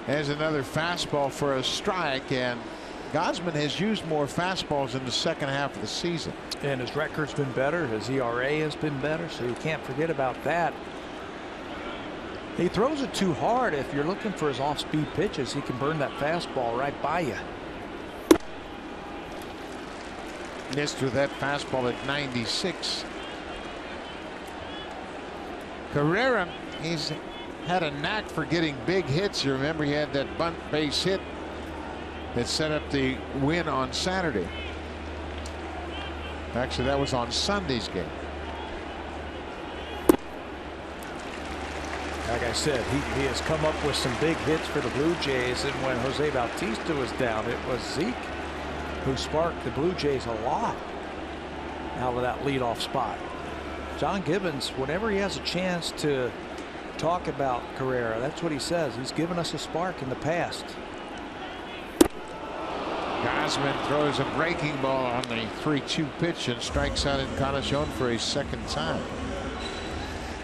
There's another fastball for a strike, and Gausman has used more fastballs in the second half of the season. And his record's been better. His ERA has been better, so you can't forget about that. He throws it too hard. If you're looking for his off-speed pitches, he can burn that fastball right by you. Missed with that fastball at 96. Carrera, he's had a knack for getting big hits. You remember he had that bunt base hit that set up the win on Saturday. Actually, that was on Sunday's game. Like I said, he has come up with some big hits for the Blue Jays, and when Jose Bautista was down, it was Zeke who sparked the Blue Jays a lot out of that leadoff spot. John Gibbons, whenever he has a chance to talk about Carrera, that's what he says. He's given us a spark in the past. Gausman throws a breaking ball on the 3-2 pitch and strikes out Encarnacion for a second time.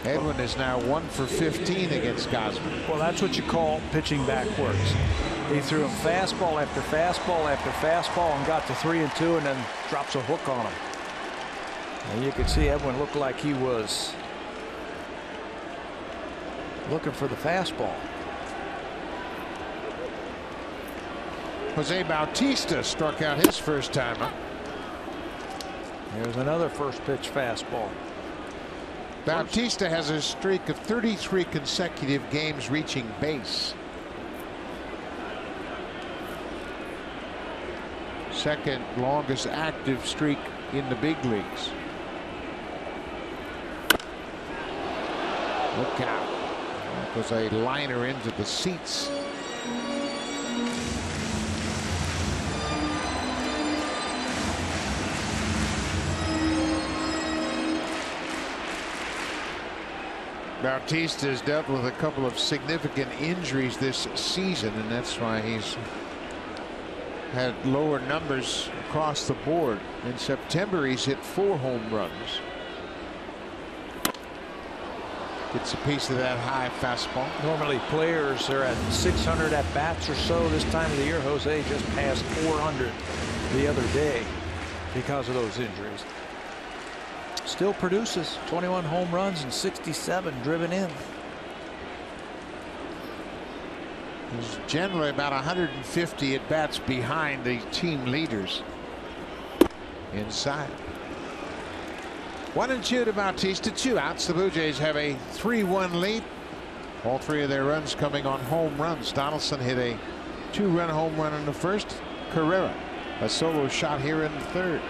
Edwin is now 1 for 15 against Gausman. Well, that's what you call pitching backwards. He threw him fastball after fastball after fastball and got to 3-2 and then drops a hook on him. And you could see Edwin looked like he was looking for the fastball. Jose Bautista struck out his first time up. Here's another first pitch fastball. Bautista has a streak of 33 consecutive games reaching base. Second longest active streak in the big leagues. Look out. That was a liner into the seats. Bautista has dealt with a couple of significant injuries this season, and that's why he's had lower numbers across the board. In September, he's hit 4 home runs. Gets a piece of that high fastball. Normally players are at 600 at bats or so this time of the year. Jose just passed 400 the other day because of those injuries. Still produces 21 home runs and 67 driven in. He's generally about 150 at bats behind the team leaders. Inside. 1-2 to Bautista, 2 outs. The Blue Jays have a 3-1 lead. All 3 of their runs coming on home runs. Donaldson hit a 2-run home run in the first. Carrera a solo shot here in the third.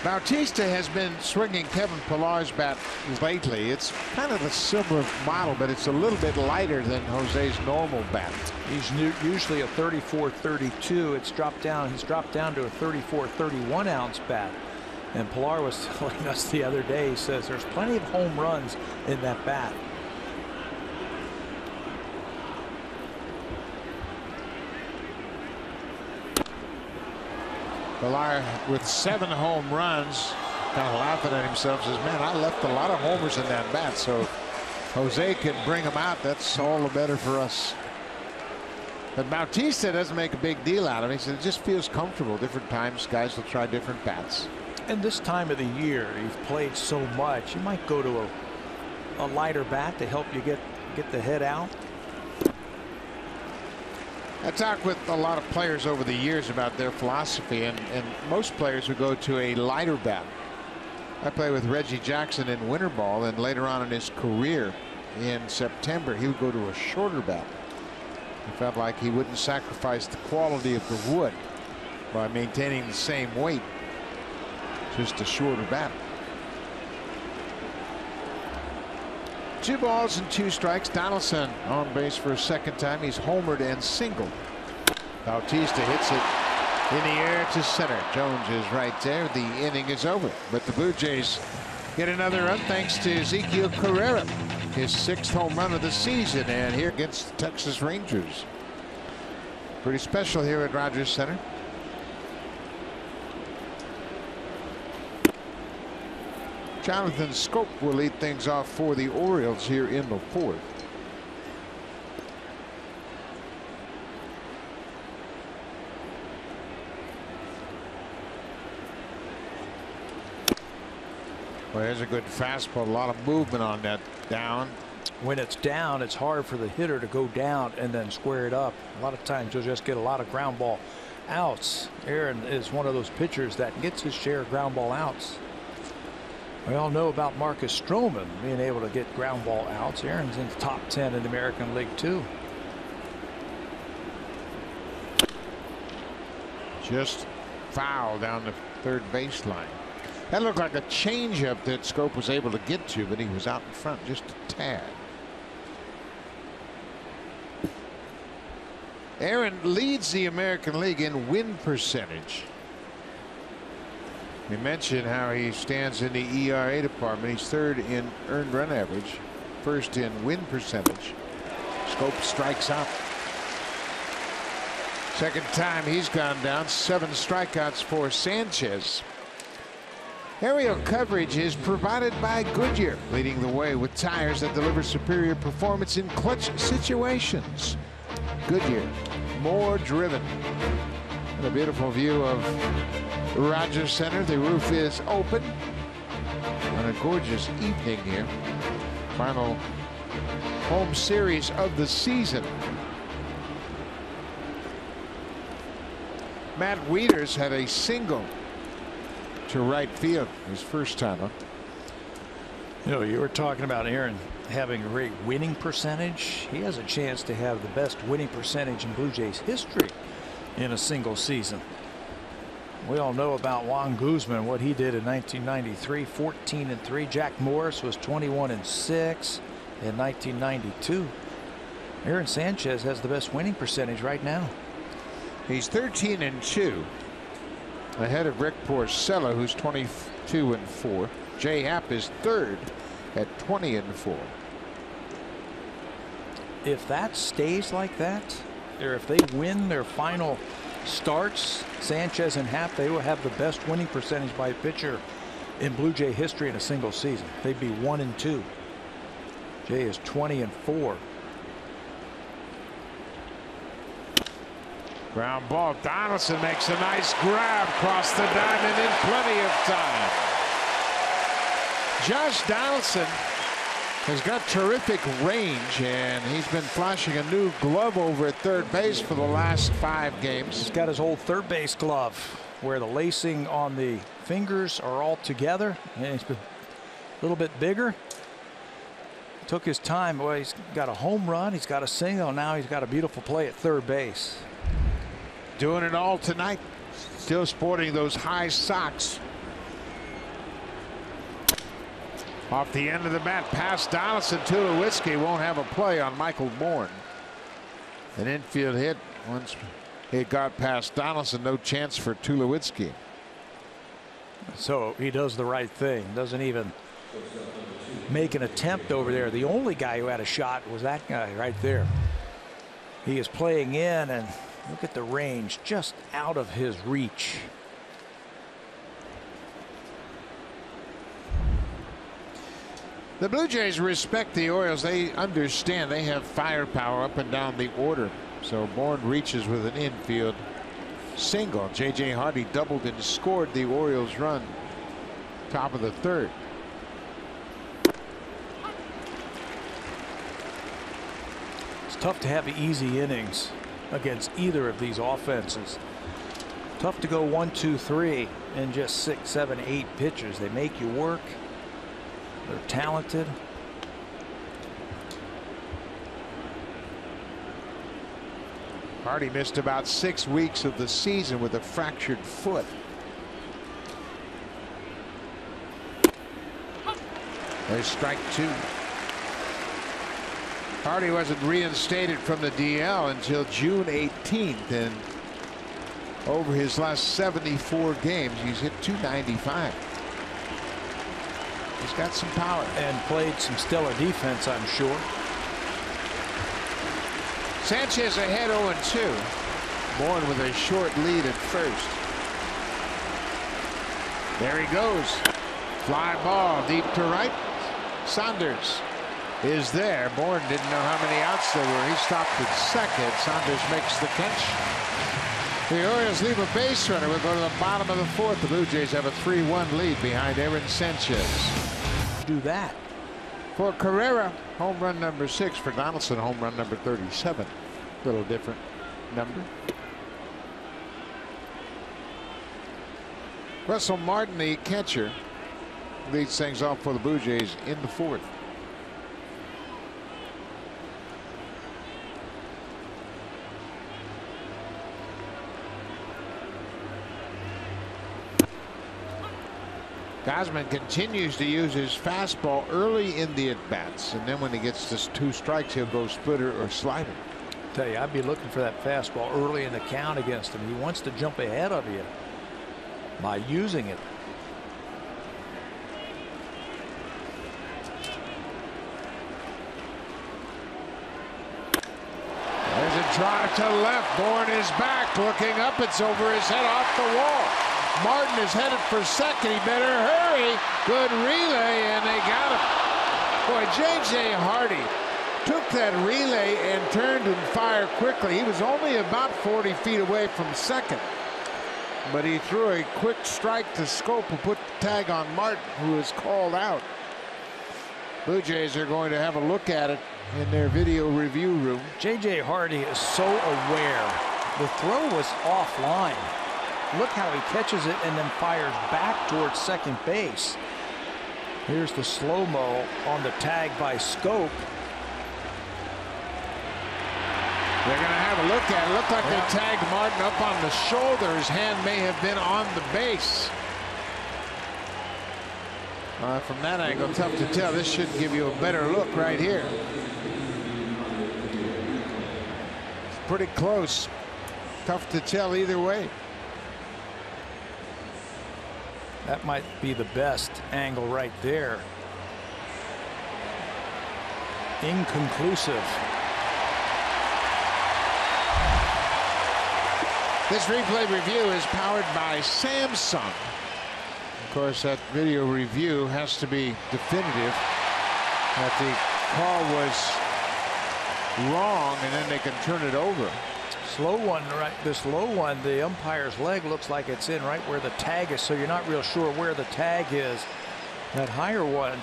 Bautista has been swinging Kevin Pillar's bat lately. It's kind of a similar model, but it's a little bit lighter than Jose's normal bat. He's usually a 34-32. It's dropped down. He's dropped down to a 34-31 ounce bat. And Pillar was telling us the other day, he says there's plenty of home runs in that bat. Pillar with 7 home runs, kind of laughing at himself, says, man, I left a lot of homers in that bat, so if Jose can bring them out, that's all the better for us. But Bautista doesn't make a big deal out of it. He said it just feels comfortable. Different times guys will try different bats. And this time of the year, you've played so much, you might go to a lighter bat to help you get the head out. I talked with a lot of players over the years about their philosophy, and most players would go to a lighter bat. I played with Reggie Jackson in winter ball, and later on in his career in September he would go to a shorter bat. He felt like he wouldn't sacrifice the quality of the wood by maintaining the same weight. Just a shorter bat. 2 balls and 2 strikes. Donaldson on base for a second time. He's homered and singled. Bautista hits it in the air to center. Jones is right there. The inning is over. But the Blue Jays get another run thanks to Ezequiel Carrera. His 6th home run of the season, and here against the Texas Rangers. Pretty special here at Rogers Center. Jonathan Scope will lead things off for the Orioles here in the 4th. Well, there's a good fastball. A lot of movement on that down. When it's down, it's hard for the hitter to go down and then square it up. A lot of times you'll just get a lot of ground ball outs. Aaron is one of those pitchers that gets his share of ground ball outs. We all know about Marcus Stroman being able to get ground ball outs. Aaron's in the top 10 in the American League too. Just foul down the third baseline. That looked like a changeup that Scope was able to get to, but he was out in front just a tad. Aaron leads the American League in win percentage. We mentioned how he stands in the ERA department. He's 3rd in earned run average, 1st in win percentage. Scope strikes out. Second time he's gone down. 7 strikeouts for Sanchez. Aerial coverage is provided by Goodyear, leading the way with tires that deliver superior performance in clutch situations. Goodyear, more driven. And a beautiful view of Rogers Center. The roof is open on a gorgeous evening here. Final home series of the season. Matt Wieters had a single to right field his first time up. You know, you were talking about Aaron having a great winning percentage. He has a chance to have the best winning percentage in Blue Jays history in a single season. We all know about Juan Guzman, what he did in 1993, 14-3. Jack Morris was 21-6 in 1992. Aaron Sanchez has the best winning percentage right now. He's 13-2. Ahead of Rick Porcello, who's 22-4. Jay Happ is 3rd at 20-4. If that stays like that, or if they win their final starts, Sanchez and Happ, they will have the best winning percentage by a pitcher in Blue Jay history in a single season. They'd be 1-2. Jay is 20-4. Ground ball. Donaldson makes a nice grab across the diamond in plenty of time. Josh Donaldson has got terrific range, and he's been flashing a new glove over at third base for the last 5 games. He's got his old third base glove where the lacing on the fingers are all together, and he's been a little bit bigger. Took his time. Well, he's got a home run, he's got a single, now he's got a beautiful play at third base. Doing it all tonight. Still sporting those high socks. Off the end of the bat, past Donaldson. Tulowitzki won't have a play on Michael Bourne. An infield hit. Once it got past Donaldson, no chance for Tulowitzki. So he does the right thing. Doesn't even make an attempt over there. The only guy who had a shot was that guy right there. He is playing in, and look at the range just out of his reach. The Blue Jays respect the Orioles. They understand they have firepower up and down the order. So Bourne reaches with an infield single. J.J. Hardy doubled and scored the Orioles run. Top of the third. It's tough to have easy innings against either of these offenses. Tough to go 1, 2, 3 in just 6, 7, 8 pitches. They make you work. They're talented. Hardy missed about 6 weeks of the season with a fractured foot. There's strike 2. Hardy wasn't reinstated from the DL until June 18th, and over his last 74 games, he's hit .295. He's got some power. And played some stellar defense, I'm sure. Sanchez ahead 0-2. Bourne with a short lead at first. There he goes. Fly ball deep to right. Saunders is there. Bourne didn't know how many outs there were. He stopped at second. Saunders makes the catch. The Orioles leave a base runner. We'll go to the bottom of the fourth. The Blue Jays have a 3-1 lead behind Aaron Sanchez. Do that. For Carrera, home run number 6. For Donaldson, home run number 37. A little different number. Russell Martin, the catcher, leads things off for the Blue Jays in the fourth. Gausman continues to use his fastball early in the at-bats, and then when he gets to 2 strikes, he'll go splitter or slider. Tell you, I'd be looking for that fastball early in the count against him. He wants to jump ahead of you by using it. There's a drive to left. Bourne is back, looking up. It's over his head, off the wall. Martin is headed for second. He better hurry. Good relay, and they got him. Boy, J.J. Hardy took that relay and turned and fired quickly. He was only about 40 feet away from second, but he threw a quick strike to Scope, who put the tag on Martin, who was called out. Blue Jays are going to have a look at it in their video review room. J.J. Hardy is so aware. The throw was offline. Look how he catches it and then fires back towards second base. Here's the slow-mo on the tag by Scope. They're going to have a look at it. Looked like they tagged Martin up on the shoulder. His hand may have been on the base. From that angle, tough to tell. This should give you a better look right here. It's pretty close. Tough to tell either way. That might be the best angle right there. Inconclusive. This replay review is powered by Samsung. Of course, that video review has to be definitive that the call was wrong, and then they can turn it over. Slow one, right? This low one, the umpire's leg looks like it's in right where the tag is, so you're not real sure where the tag is. That higher one,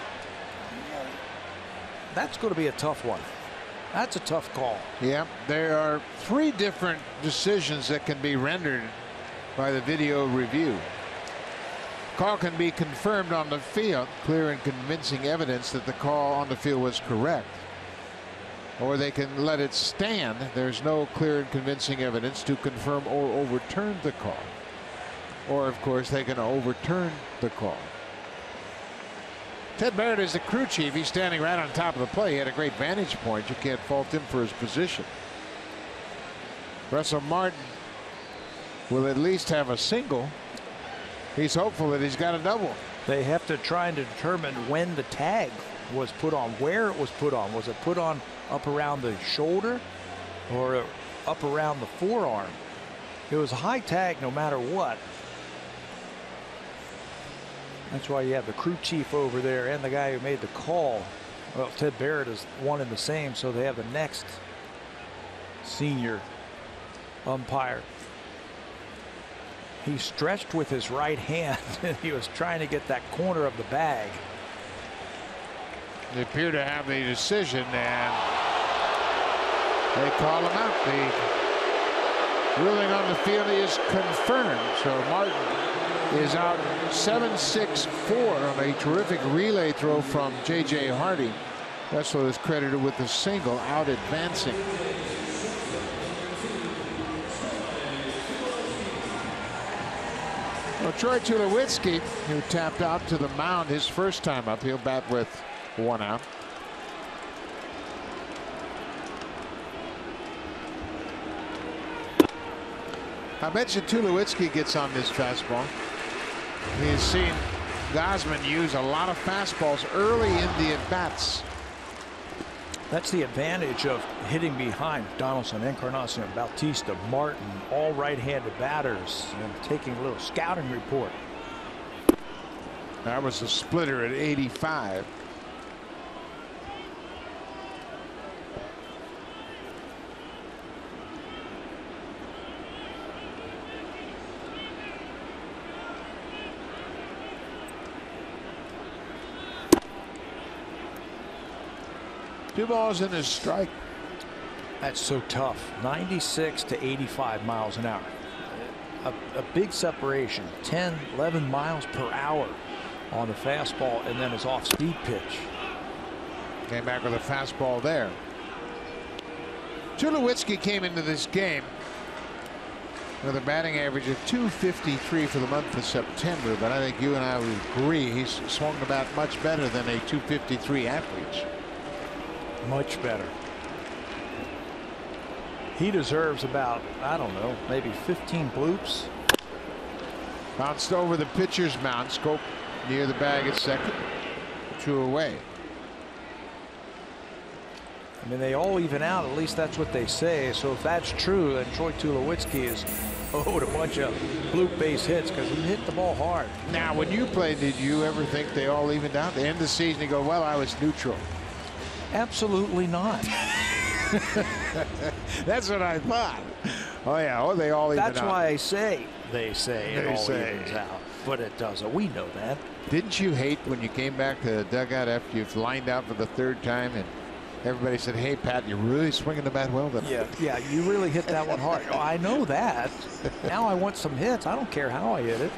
that's going to be a tough one. That's a tough call. Yeah, there are 3 different decisions that can be rendered by the video review. Call can be confirmed on the field, clear and convincing evidence that the call on the field was correct. Or they can let it stand. There's no clear and convincing evidence to confirm or overturn the call. Or, of course, they can overturn the call. Ted Barrett is the crew chief. He's standing right on top of the play. He had a great vantage point. You can't fault him for his position. Russell Martin will at least have a single. He's hopeful that he's got a double. They have to try and determine when the tag was put on, where it was put on. Was it put on up around the shoulder or up around the forearm? It was a high tag no matter what. That's why you have the crew chief over there and the guy who made the call. Well, Ted Barrett is one and the same, so they have the next senior umpire. He stretched with his right hand and he was trying to get that corner of the bag. They appear to have the decision, and they call him out. The ruling on the field is confirmed. So Martin is out 7-6-4 on a terrific relay throw from J.J. Hardy. Wessler is credited with the single, out advancing. Well, Troy Tulowitzki, who tapped out to the mound his first time up, he'll bat with 1 out. I bet you Tulowitzki gets on this fastball. He's seen Gausman use a lot of fastballs early in the at-bats. That's the advantage of hitting behind Donaldson, Encarnacion, Bautista, Martin, all right-handed batters, and taking a little scouting report. That was a splitter at 85. Two balls and a strike. That's so tough. 96 to 85 miles an hour. A big separation. 10, 11 miles per hour on the fastball, and then his off-speed pitch. Came back with a fastball there. Tulowitzki came into this game with a batting average of .253 for the month of September, but I think you and I would agree he's swung the bat much better than a .253 average. Much better. He deserves about, I don't know, maybe 15 bloops. Bounced over the pitcher's mound. Scope near the bag at second. 2 away. I mean, they all even out. At least that's what they say. So if that's true, then Troy Tulowitzki is owed a bunch of bloop base hits because he hit the ball hard. Now, when you played, did you ever think they all evened out? At the end of the season, you go, well, I was neutral. Absolutely not. That's what I thought. Oh, yeah. Oh, they all even out. That's why I say they say it all evens out. But it doesn't. We know that. Didn't you hate when you came back to the dugout after you've lined out for the 3rd time and everybody said, hey, Pat, you're really swinging the bat well tonight? Yeah, you really hit that one hard. Oh, I know that. Now I want some hits. I don't care how I hit it.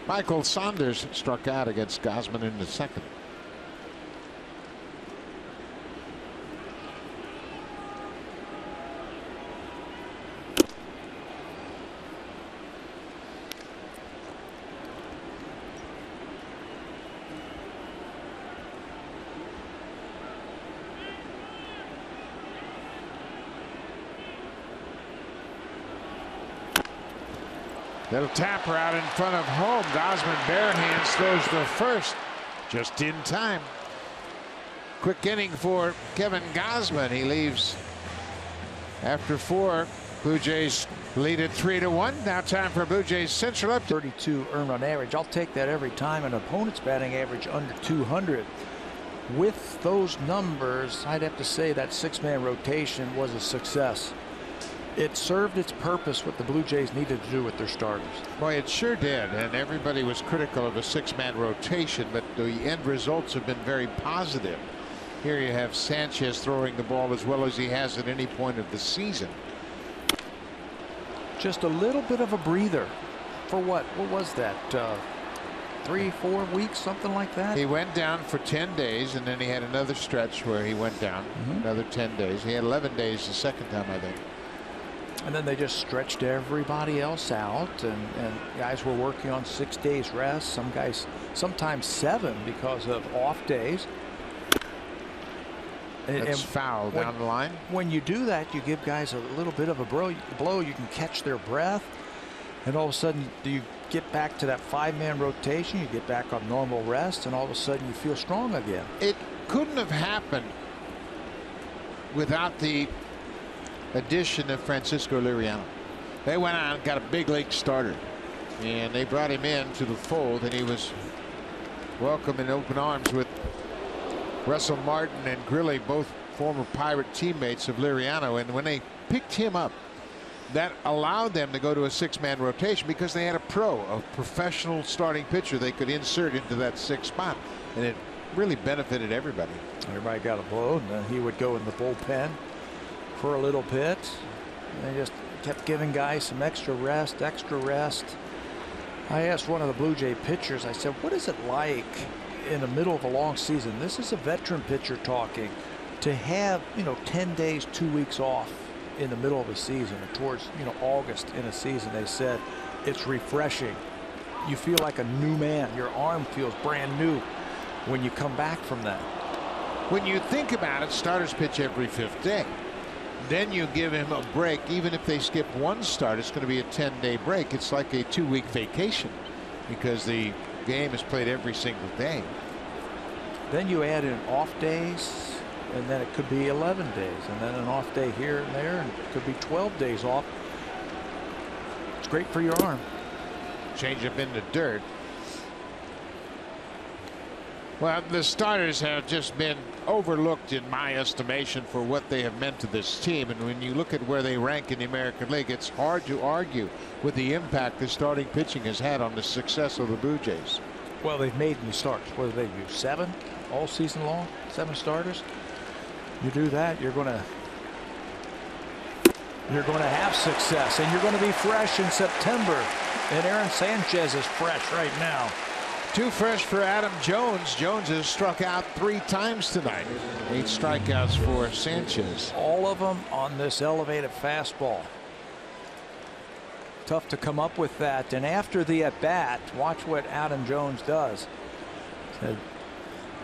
Michael Saunders struck out against Gausman in the 2nd. Little tapper out in front of home. Gausman bare hands throws the first just in time. Quick inning for Kevin Gausman. He leaves after 4. Blue Jays lead at 3-1. Now time for Blue Jays Central up. 32 earned run average. I'll take that every time. An opponent's batting average under 200. With those numbers, I'd have to say that 6-man rotation was a success. It served its purpose, what the Blue Jays needed to do with their starters. Boy, it sure did, and everybody was critical of a 6-man rotation, but the end results have been very positive. Here you have Sanchez throwing the ball as well as he has at any point of the season. Just a little bit of a breather for what was that, 3-4 weeks, something like that? He went down for 10 days, and then he had another stretch where he went down another 10 days. He had 11 days the second time, I think. And then they just stretched everybody else out, and guys were working on 6 days rest. Some guys, sometimes 7 because of off days. That's foul down the line. When you do that, you give guys a little bit of a blow. You can catch their breath, and all of a sudden you get back to that 5-man rotation. You get back on normal rest, and all of a sudden you feel strong again. It couldn't have happened without the addition of Francisco Liriano. They went out and got a big league starter, and they brought him in to the fold, and he was welcomed in open arms with Russell Martin and Grilly, both former Pirate teammates of Liriano. And when they picked him up, that allowed them to go to a 6-man rotation because they had a professional starting pitcher they could insert into that 6th spot, and it really benefited everybody. Everybody got a blow, and then he would go in the bullpen for a little bit. They just kept giving guys some extra rest. I asked one of the Blue Jay pitchers, I said, what is it like in the middle of a long season? This is a veteran pitcher talking, to have 10 days 2 weeks off in the middle of a season, or towards August in a season. They said it's refreshing. You feel like a new man. Your arm feels brand new when you come back from that. When you think about it, starters pitch every 5th day. Then you give him a break. Even if they skip one start, it's going to be a 10-day break. It's like a 2-week vacation because the game is played every single day. Then you add in off days, and then it could be 11 days, and then an off day here and there, and it could be 12 days off. It's great for your arm. Change up in the dirt. Well, the starters have just been overlooked in my estimation for what they have meant to this team. And when you look at where they rank in the American League, it's hard to argue with the impact the starting pitching has had on the success of the Blue Jays. Well, they've made new starts. What did they do? 7 all season long? 7 starters? You do that, you're going to have success, and you're going to be fresh in September. And Aaron Sanchez is fresh right now. Too fresh for Adam Jones. Jones has struck out 3 times tonight. 8 strikeouts for Sanchez. All of them on this elevated fastball. Tough to come up with that. And after the at-bat, watch what Adam Jones does. Said,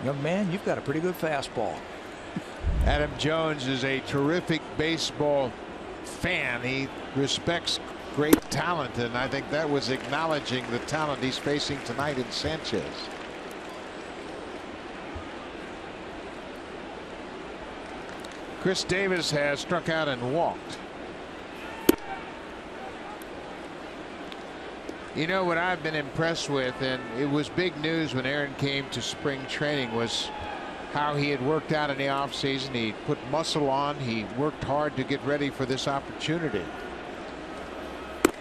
young man, you've got a pretty good fastball. Adam Jones is a terrific baseball fan. He respects great talent, and I think that was acknowledging the talent he's facing tonight in Sanchez. Chris Davis has struck out and walked. You know what I've been impressed with, and it was big news when Aaron came to spring training, was how he had worked out in the offseason. He put muscle on. He worked hard to get ready for this opportunity.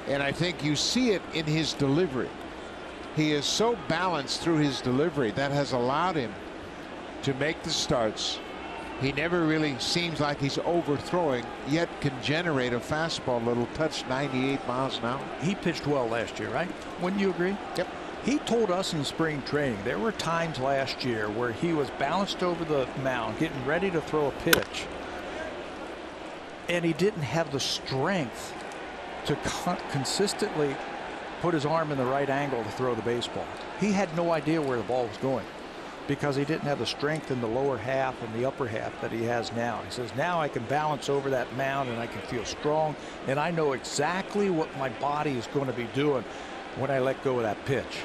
And I think you see it in his delivery. He is so balanced through his delivery that has allowed him to make the starts. He never really seems like he's overthrowing, yet can generate a fastball that'll touch 98 miles an hour. He pitched well last year, right? Wouldn't you agree? Yep. He told us in spring training there were times last year where he was balanced over the mound, getting ready to throw a pitch, and he didn't have the strength to consistently put his arm in the right angle to throw the baseball. He had no idea where the ball was going because he didn't have the strength in the lower half and the upper half that he has now. He says, now I can balance over that mound and I can feel strong, and I know exactly what my body is going to be doing when I let go of that pitch.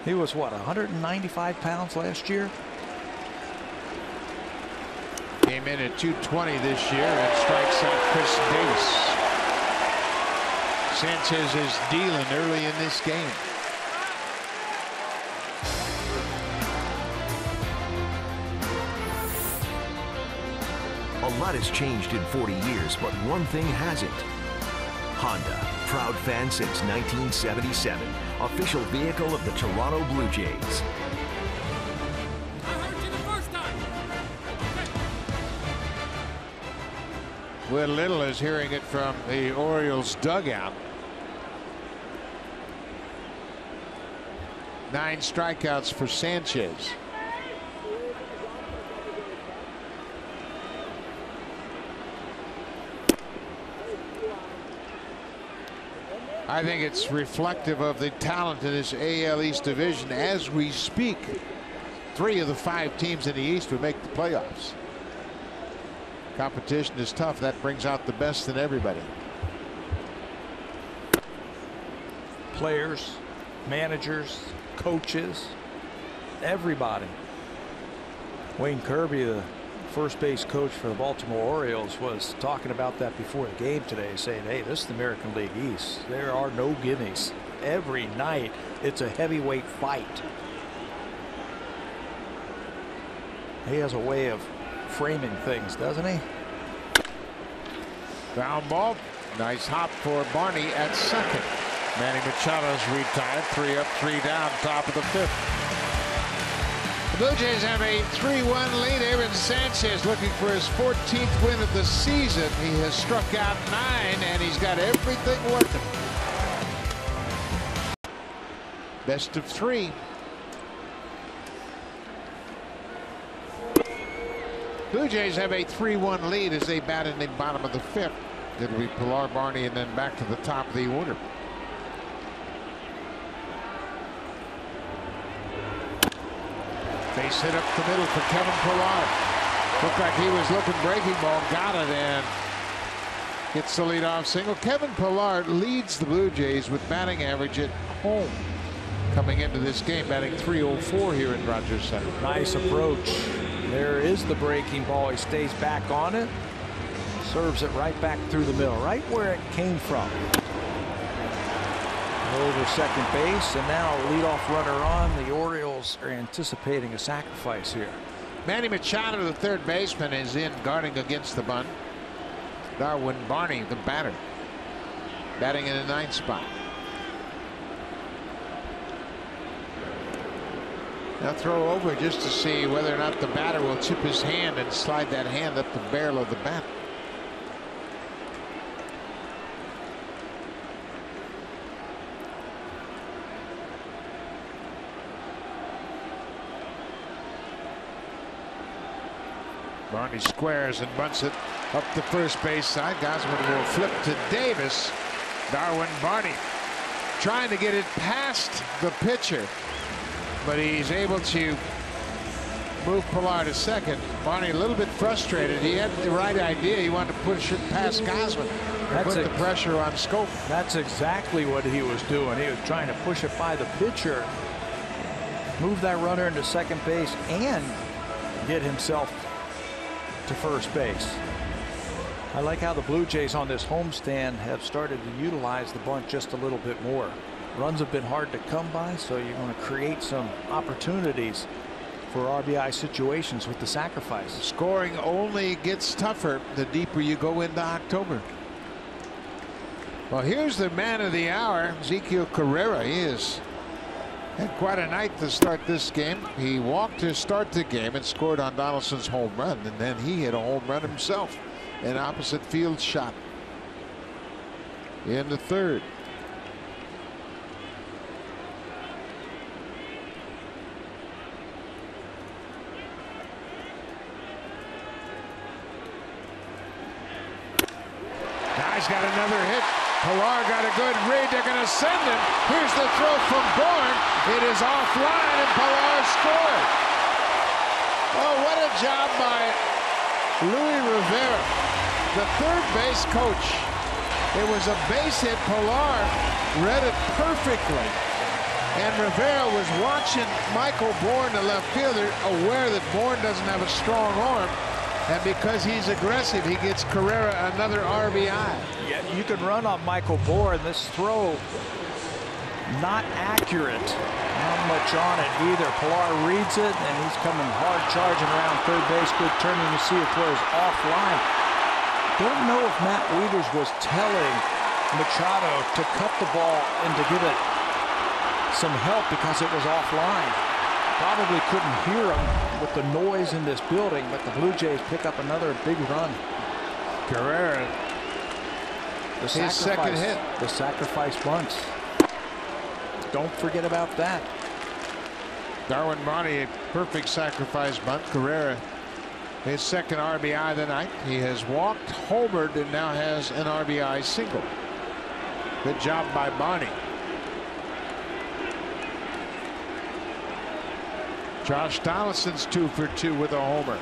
He was what, 195 pounds last year? Came in at 220 this year and strikes out Chris Davis. Sanchez is dealing early in this game. A lot has changed in 40 years, but one thing hasn't. Honda, proud fan since 1977, official vehicle of the Toronto Blue Jays. Will Little is hearing it from the Orioles dugout. 9 strikeouts for Sanchez. I think it's reflective of the talent in this AL East division. As we speak, 3 of the 5 teams in the East would make the playoffs. Competition is tough. That brings out the best in everybody. Players, managers, coaches, everybody. Wayne Kirby, the first base coach for the Baltimore Orioles, was talking about that before the game today, saying, hey, this is the American League East. There are no gimmies. Every night it's a heavyweight fight. He has a way of framing things, doesn't he? Ground ball. Nice hop for Barney at second. Manny Machado's retired. 3 up, 3 down, top of the 5th. The Blue Jays have a 3-1 lead. Aaron Sanchez looking for his 14th win of the season. He has struck out 9, and he's got everything working. Best of 3. Blue Jays have a 3-1 lead as they bat in the bottom of the 5th. It'll be Pilar, Barney, and then back to the top of the order. Base hit up the middle for Kevin Pilar. Looked like he was looking breaking ball, got it, and gets the leadoff single. Kevin Pilar leads the Blue Jays with batting average at home coming into this game, batting .304 here in Rogers Center. Nice approach. There is the breaking ball. He stays back on it, serves it right back through the middle, right where it came from. Over second base, and now a leadoff runner on. The Orioles are anticipating a sacrifice here. Manny Machado, the third baseman, is in guarding against the bunt. Darwin Barney, the batter, batting in the 9th spot. Now throw over just to see whether or not the batter will chip his hand and slide that hand up the barrel of the bat. Barney squares and bunts it up the first base side. Gosman will flip to Davis. Darwin Barney trying to get it past the pitcher, but he's able to move Pilar to second. Barney a little bit frustrated. He had the right idea. He wanted to push it past Gosman and put the pressure on Scope. That's exactly what he was doing. He was trying to push it by the pitcher, move that runner into second base, and get himself to first base. I like how the Blue Jays on this homestand have started to utilize the bunt just a little bit more. Runs have been hard to come by, so you're going to create some opportunities for RBI situations with the sacrifice. Scoring only gets tougher the deeper you go into October. Well, here's the man of the hour, Ezekiel Carrera. He has had quite a night to start this game. He walked to start the game and scored on Donaldson's home run, and then he hit a home run himself, an opposite field shot in the 3rd. Now he's got another hit. Pilar got a good read. They're going to send him. Here's the throw from Bourne. It is offline, and Pilar scored. Oh, what a job by Luis Rivera, the third base coach. It was a base hit. Pilar read it perfectly. And Rivera was watching Michael Bourne, the left fielder, aware that Bourne doesn't have a strong arm. And because he's aggressive, he gets Carrera another RBI. Yeah, you can run on Michael Bourne. This throw not accurate. Not much on it either. Pilar reads it, and he's coming hard charging around third base. Good turning to see it throws offline. Don't know if Matt Wieters was telling Machado to cut the ball and to give it some help because it was offline. Probably couldn't hear him with the noise in this building, but the Blue Jays pick up another big run. Carrera, his second hit. The sacrifice bunts. Don't forget about that. Darwin Barney, a perfect sacrifice bunt. Carrera, his second RBI of the night. He has walked, homered, and now has an RBI single. Good job by Barney. Josh Donaldson's 2 for 2 with a homer.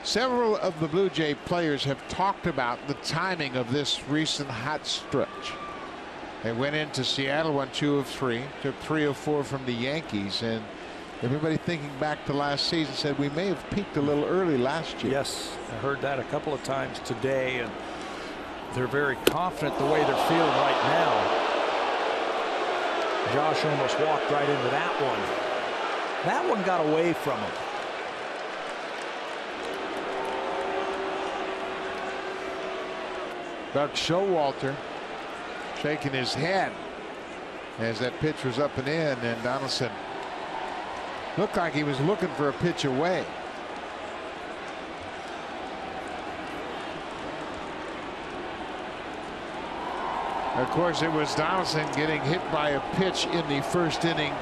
Several of the Blue Jay players have talked about the timing of this recent hot stretch. They went into Seattle, won 2 of 3, took 3 of 4 from the Yankees, and everybody thinking back to last season said we may have peaked a little early last year. Yes, I heard that a couple of times today, and they're very confident the way they're feeling right now. Josh almost walked right into that one. That one got away from him. Doug Showalter shaking his head as that pitch was up and in, and Donaldson looked like he was looking for a pitch away. Of course, it was Donaldson getting hit by a pitch in the first inning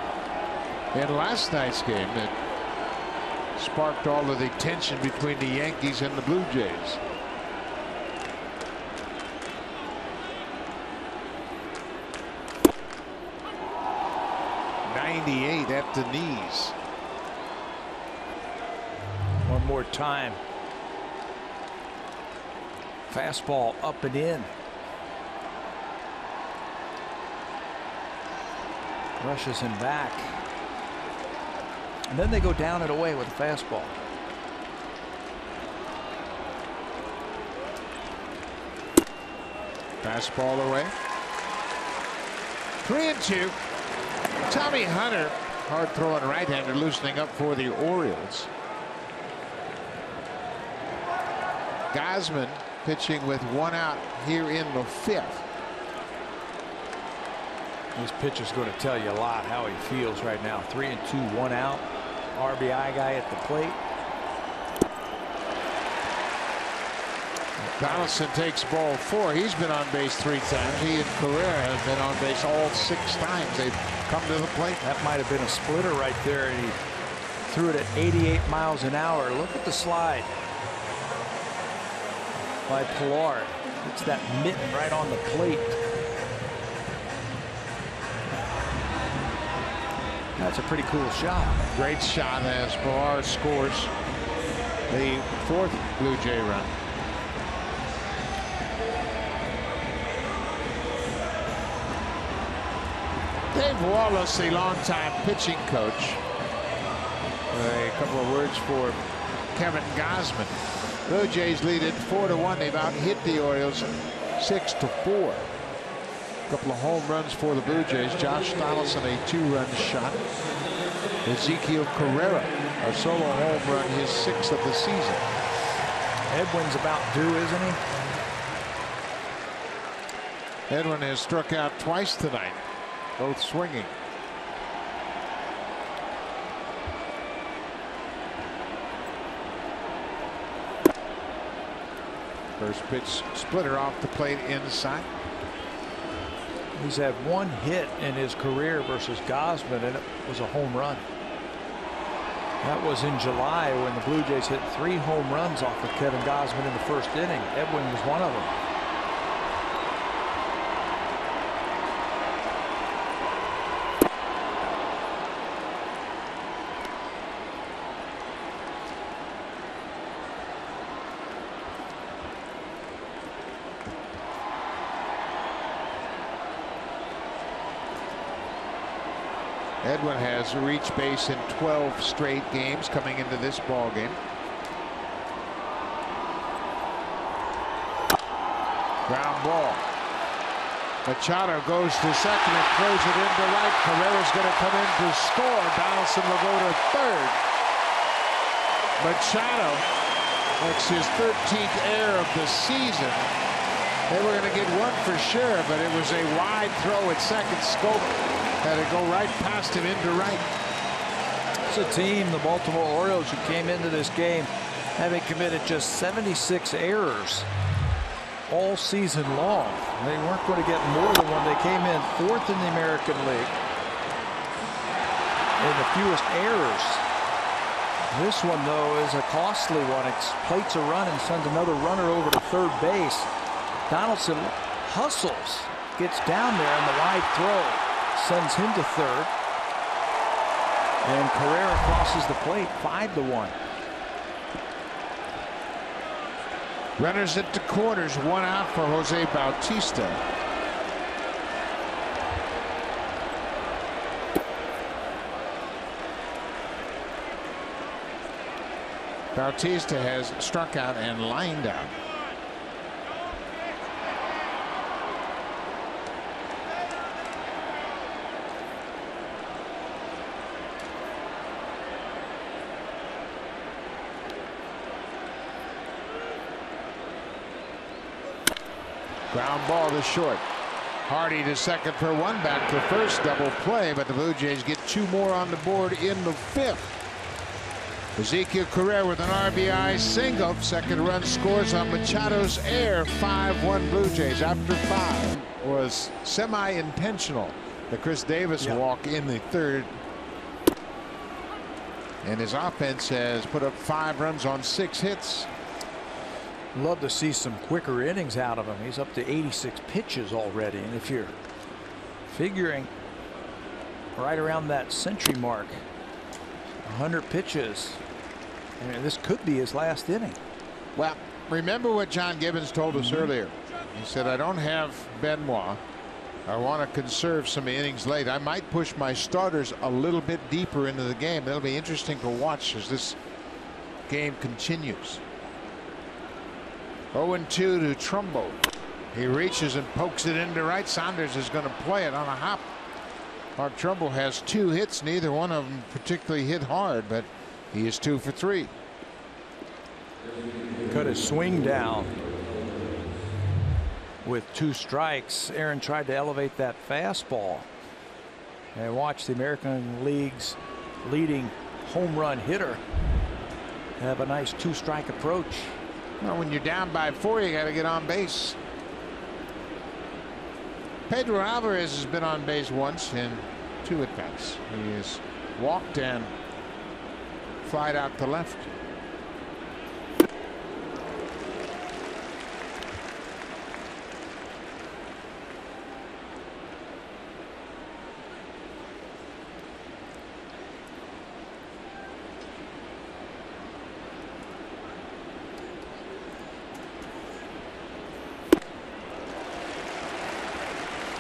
in last night's game that sparked all of the tension between the Yankees and the Blue Jays. At the knees. One more time. Fastball up and in. Rushes him back. And then they go down and away with a fastball. Fastball away. 3-2. Tommy Hunter, hard throwing right-hander, loosening up for the Orioles. Gausman pitching with 1 out here in the 5th. This pitch is going to tell you a lot how he feels right now. 3-2, 1 out. RBI guy at the plate. Donaldson takes ball 4. He's been on base 3 times. He and Carrera have been on base all 6 times they've come to the plate. That might have been a splitter right there, and he threw it at 88 miles an hour. Look at the slide by Pilar. It's that mitten right on the plate. That's a pretty cool shot. Great shot as Pilar scores the 4th Blue Jay run. Dave Wallace, the longtime pitching coach. A couple of words for Kevin Gausman. Blue Jays lead it 4-1. They've out-hit the Orioles 6-4. A couple of home runs for the Blue Jays. Josh Donaldson, a 2-run shot. Ezekiel Carrera, a solo home run, his 6th of the season. Edwin's about due, isn't he? Edwin has struck out twice tonight, both swinging. First pitch splitter off the plate inside. He's had 1 hit in his career versus Gausman, and it was a home run. That was in July when the Blue Jays hit 3 home runs off of Kevin Gausman in the first inning. Edwin was one of them. Edwin has reached base in 12 straight games coming into this ball game. Ground ball. Machado goes to second and throws it into right. Carrera's going to come in to score. Donaldson will go to third. Machado makes his 13th error of the season. They were going to get one for sure, but it was a wide throw at second. Scope had to go right past him into right. It's a team, the Baltimore Orioles, who came into this game having committed just 76 errors all season long. They weren't going to get more than one. They came in 4th in the American League in the fewest errors. This one, though, is a costly one. It plates a run and sends another runner over to third base. Donaldson hustles, gets down there, and the wide throw sends him to third. And Carrera crosses the plate, 5-1. Runners at the corners, one out for Jose Bautista. Bautista has struck out and lined out. Ground ball to short. Hardy to second for one, back to first, double play, but the Blue Jays get two more on the board in the fifth. Ezekiel Carrera with an RBI single. Second run scores on Machado's air. 5-1 Blue Jays. After 5 was semi-intentional. The Chris Davis walk in the third. And his offense has put up 5 runs on 6 hits. Love to see some quicker innings out of him. He's up to 86 pitches already. And if you're figuring right around that century mark, 100 pitches, I mean, this could be his last inning. Well, remember what John Gibbons told us earlier. He said, I don't have Benoit. I want to conserve some innings late. I might push my starters a little bit deeper into the game. That'll be interesting to watch as this game continues. 0-2 to Trumbo. He reaches and pokes it into right. Saunders is going to play it on a hop. Mark Trumbo has 2 hits, neither one of them particularly hit hard, but he is 2 for 3. Cut his swing down with 2 strikes. Aaron tried to elevate that fastball. And watch the American League's leading home run hitter have a nice 2-strike approach. Well, when you're down by 4, you got to get on base. Pedro Alvarez has been on base once in 2 at-bats. He has walked and flied out to left.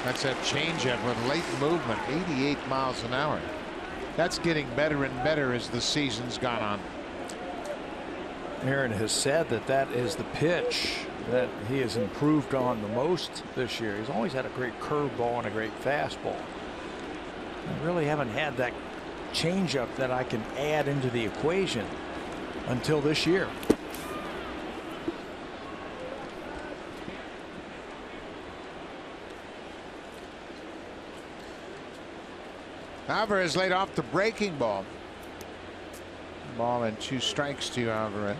That's that changeup with late movement, 88 miles an hour. That's getting better and better as the season's gone on. Aaron has said that that is the pitch that he has improved on the most this year. He's always had a great curveball and a great fastball. I really haven't had that changeup that I can add into the equation until this year. Alvarez laid off the breaking ball. Ball and 2 strikes to Alvarez.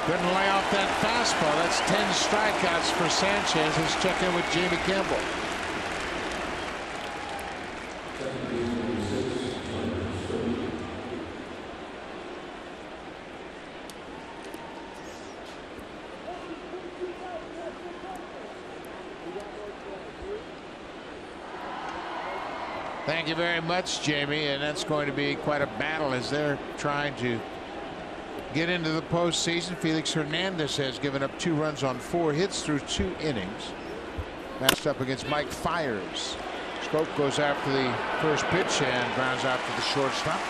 Couldn't lay off that fastball. That's 10 strikeouts for Sanchez. Let's check in with Jamie Campbell. Thank you very much, Jamie. And that's going to be quite a battle as they're trying to get into the postseason. Felix Hernandez has given up 2 runs on 4 hits through 2 innings. Matched up against Mike Fiers. Scope goes after the first pitch and grounds out to the shortstop.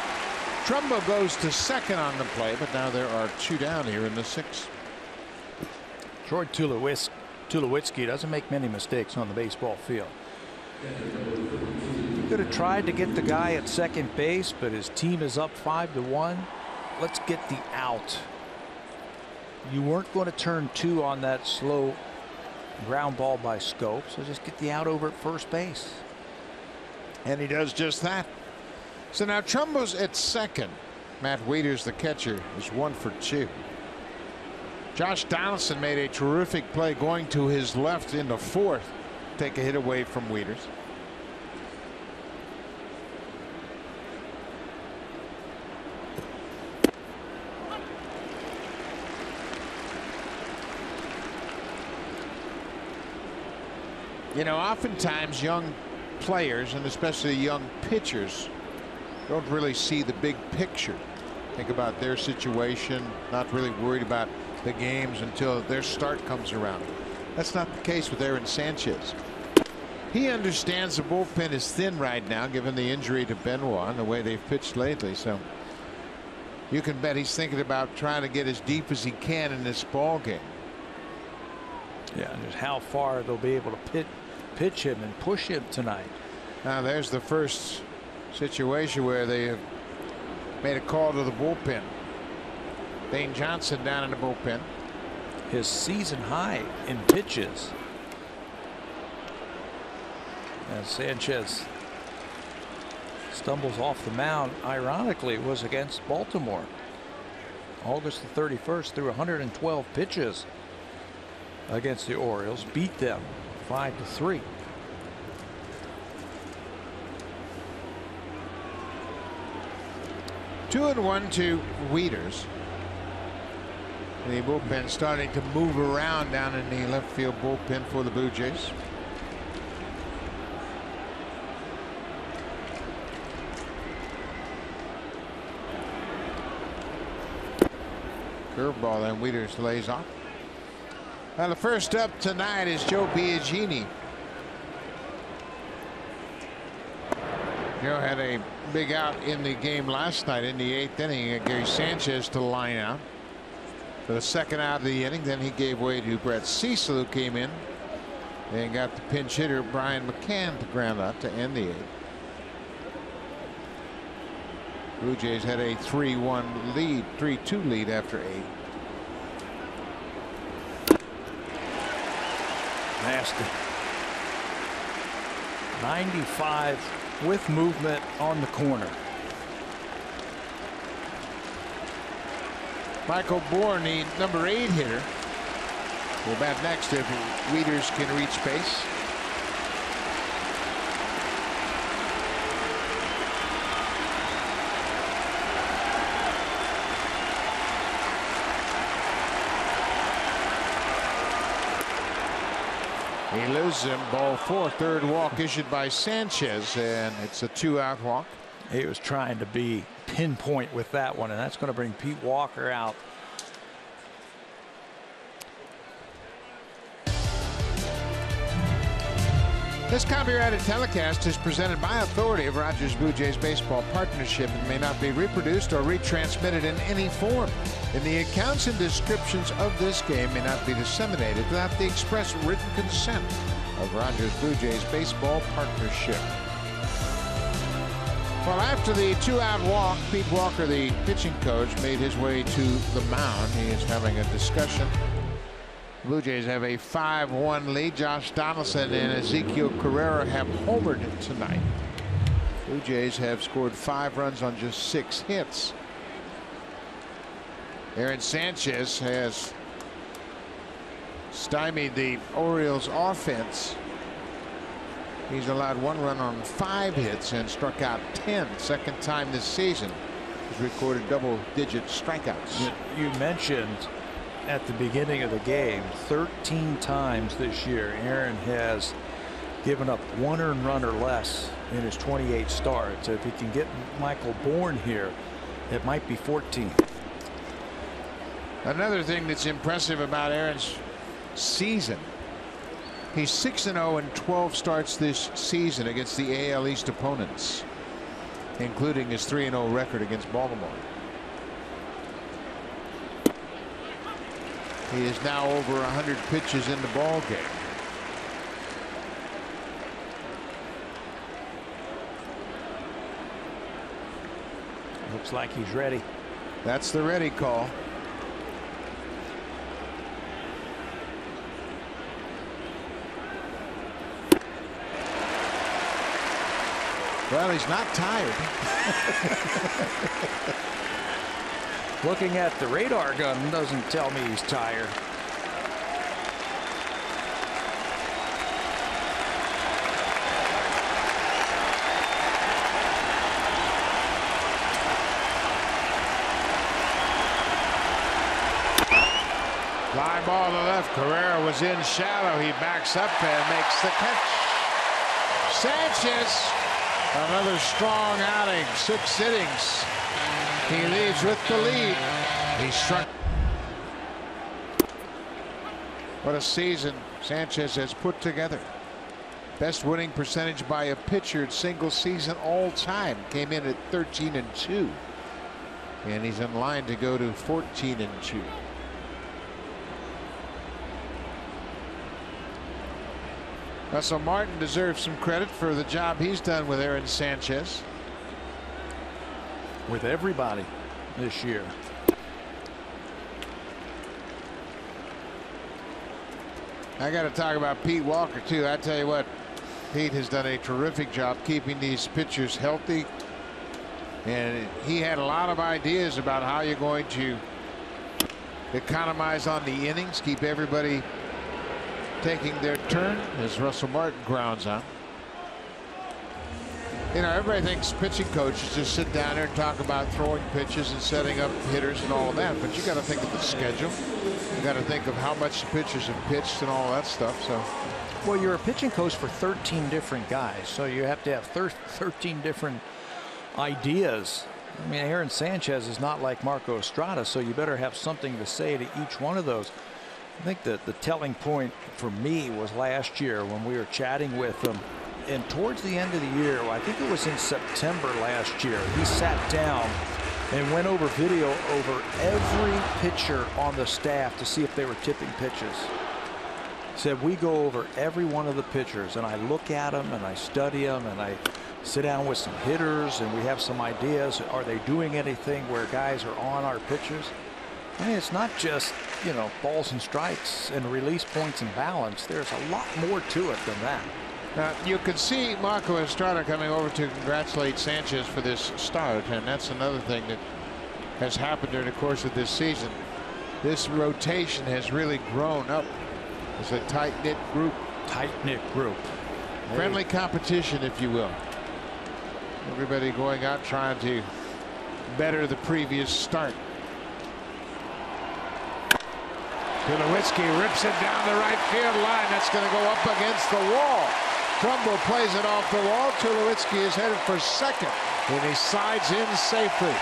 Trumbo goes to second on the play, but now there are 2 down here in the 6th. Troy Tulowitzki doesn't make many mistakes on the baseball field. Could have tried to get the guy at second base, but his team is up 5-1. Let's get the out. You weren't going to turn 2 on that slow ground ball by Scope, so just get the out over at first base. And he does just that. So now Trumbo's at second. Matt Wieters, the catcher, is 1 for 2. Josh Donaldson made a terrific play going to his left in the fourth. Take a hit away from Wieters. You know, oftentimes young players, and especially young pitchers, don't really see the big picture. Think about their situation, not really worried about the games until their start comes around. That's not the case with Aaron Sanchez. He understands the bullpen is thin right now, given the injury to Benoit and the way they've pitched lately. So you can bet he's thinking about trying to get as deep as he can in this ball game. Yeah, and just how far they'll be able to pitch him and push him tonight. Now there's the first situation where they have made a call to the bullpen. Dane Johnson down in the bullpen. His season high in pitches. As Sanchez stumbles off the mound, ironically, it was against Baltimore. August the 31st, threw 112 pitches against the Orioles, beat them 5-3. Two and one to Wieters. The bullpen starting to move around down in the left field bullpen for the Blue Jays. Curveball, and Wieters lays off. Now the first up tonight is Joe Biagini. Joe had a big out in the game last night in the 8th inning. Gary Sanchez to line out for the second out of the inning. Then he gave way to Brett Cecil, who came in and got the pinch hitter Brian McCann to ground out to end the 8th. Blue Jays had a 3-1 lead, 3-2 lead after 8. Nasty. 95 with movement on the corner. Michael Bourne, the number 8 hitter, will bat next if Wieters can reach base. He loses him. Ball 4. Third walk issued by Sanchez, and it's a 2-out walk. He was trying to be pinpoint with that one, and that's going to bring Pete Walker out. This copyrighted telecast is presented by authority of Rogers Blue Jays Baseball Partnership and may not be reproduced or retransmitted in any form. And the accounts and descriptions of this game may not be disseminated without the express written consent of Rogers Blue Jays Baseball Partnership. Well, after the 2-out walk, Pete Walker, the pitching coach, made his way to the mound. He is having a discussion. Blue Jays have a 5-1 lead. Josh Donaldson and Ezekiel Carrera have homered tonight. Blue Jays have scored 5 runs on just 6 hits. Aaron Sanchez has stymied the Orioles offense. He's allowed 1 run on 5 hits and struck out 10. Second time this season he's recorded double-digit strikeouts. You mentioned at the beginning of the game, 13 times this year Aaron has given up 1 earned run or less in his 28 starts. If he can get Michael Bourne here, it might be 14. Another thing that's impressive about Aaron's season, he's 6-0 in 12 starts this season against the AL East opponents, including his 3-0 record against Baltimore. He is now over 100 pitches in the ball game. Looks like he's ready. That's the ready call. Well, he's not tired. Looking at the radar gun doesn't tell me he's tired. Fly ball to the left. Carrera was in shallow. He backs up and makes the catch. Sanchez, another strong outing. 6 innings. He leaves with the lead. He struck. What a season Sanchez has put together. Best winning percentage by a pitcher single season all time. Came in at 13-2. And he's in line to go to 14-2. Russell Martin deserves some credit for the job he's done with Aaron Sanchez. With everybody this year. I got to talk about Pete Walker too. I tell you what, Pete has done a terrific job keeping these pitchers healthy, and he had a lot of ideas about how you're going to economize on the innings, keep everybody taking their turn as Russell Martin grounds on. You know, everybody thinks pitching coaches just sit down there and talk about throwing pitches and setting up hitters and all of that, but you got to think of the schedule. You got to think of how much the pitchers have pitched and all that stuff. So, well, you're a pitching coach for 13 different guys, so you have to have 13 different ideas. I mean, Aaron Sanchez is not like Marco Estrada, so you better have something to say to each one of those. I think that the telling point for me was last year when we were chatting with him, and towards the end of the year, I think it was in September last year, he sat down and went over video over every pitcher on the staff to see if they were tipping pitches. He said, we go over every one of the pitchers, and I look at them and I study them, and I sit down with some hitters and we have some ideas. Are they doing anything where guys are on our pitchers? I mean, it's not just, you know, balls and strikes and release points and balance. There's a lot more to it than that. Now, you could see Marco Estrada coming over to congratulate Sanchez for this start, and that's another thing that has happened during the course of this season. This rotation has really grown up as a tight-knit group. Tight-knit group. Friendly competition, if you will. Everybody going out trying to better the previous start. Tulowitzki rips it down the right field line. That's going to go up against the wall. Trumbo plays it off the wall. Tulowitzki is headed for second, and he slides in safely.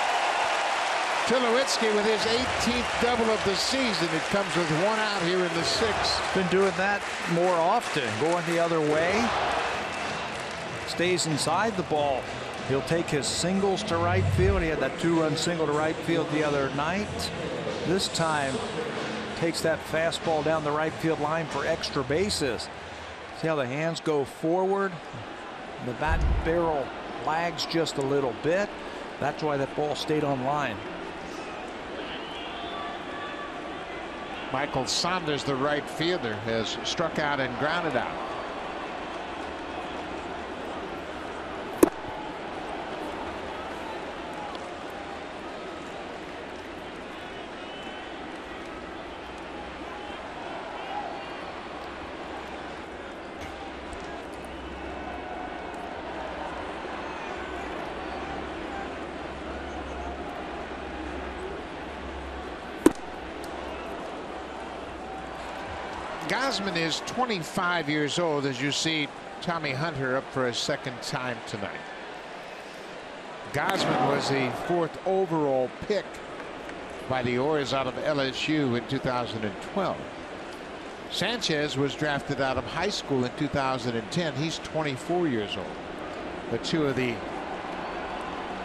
Tulowitzki with his 18th double of the season. It comes with 1 out here in the 6th. Been doing that more often, going the other way. Stays inside the ball. He'll take his singles to right field. He had that 2-run single to right field the other night. This time takes that fastball down the right field line for extra bases. See how the hands go forward. The bat barrel lags just a little bit. That's why that ball stayed on line. Michael Saunders, the right fielder, has struck out and grounded out. Gausman is 25 years old as you see Tommy Hunter up for a second time tonight. Gausman was the 4th overall pick by the Orioles out of LSU in 2012. Sanchez was drafted out of high school in 2010. He's 24 years old. The two of the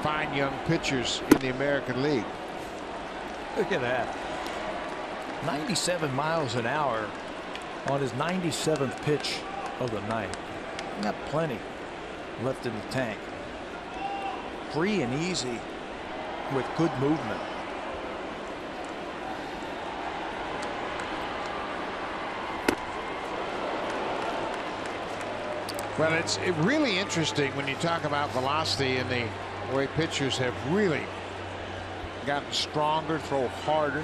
fine young pitchers in the American League. Look at that. 97 miles an hour on his 97th pitch of the night. Got plenty left in the tank. Free and easy with good movement. Well, it's really interesting when you talk about velocity and the way pitchers have really gotten stronger, throw harder.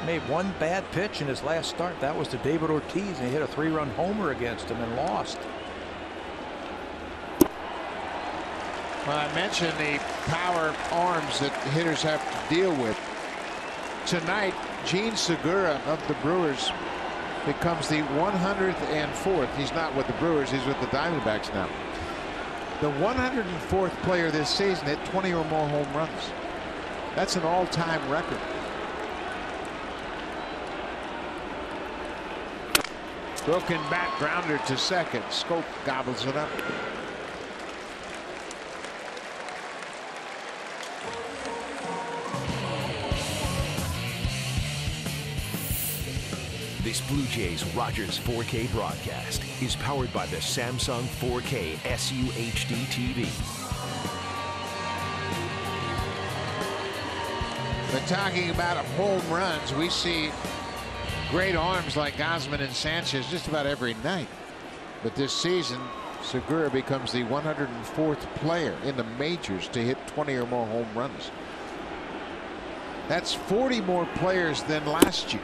Made one bad pitch in his last start. That was to David Ortiz, and he hit a 3-run homer against him and lost. Well, I mentioned the power arms that hitters have to deal with. Tonight, Gene Segura of the Brewers becomes the 104th. He's not with the Brewers, he's with the Diamondbacks now. The 104th player this season hit 20 or more home runs. That's an all-time record. Broken bat grounder to second. Scope gobbles it up. This Blue Jays Rogers 4K broadcast is powered by the Samsung 4K SUHD TV. But talking about home runs, we see great arms like Gausman and Sanchez just about every night. But this season, Segura becomes the 104th player in the majors to hit 20 or more home runs. That's 40 more players than last year.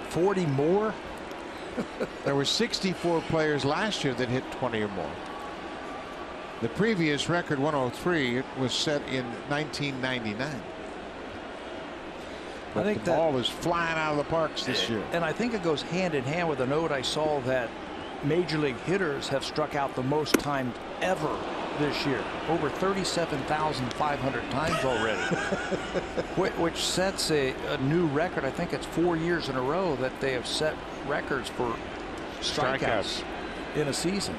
40 more? There were 64 players last year that hit 20 or more. The previous record, 103, was set in 1999. But I think the ball is flying out of the parks this year. And I think it goes hand in hand with a note I saw that major league hitters have struck out the most times ever this year, over 37,500 times already, which sets a new record. I think it's 4 years in a row that they have set records for strikeouts in a season.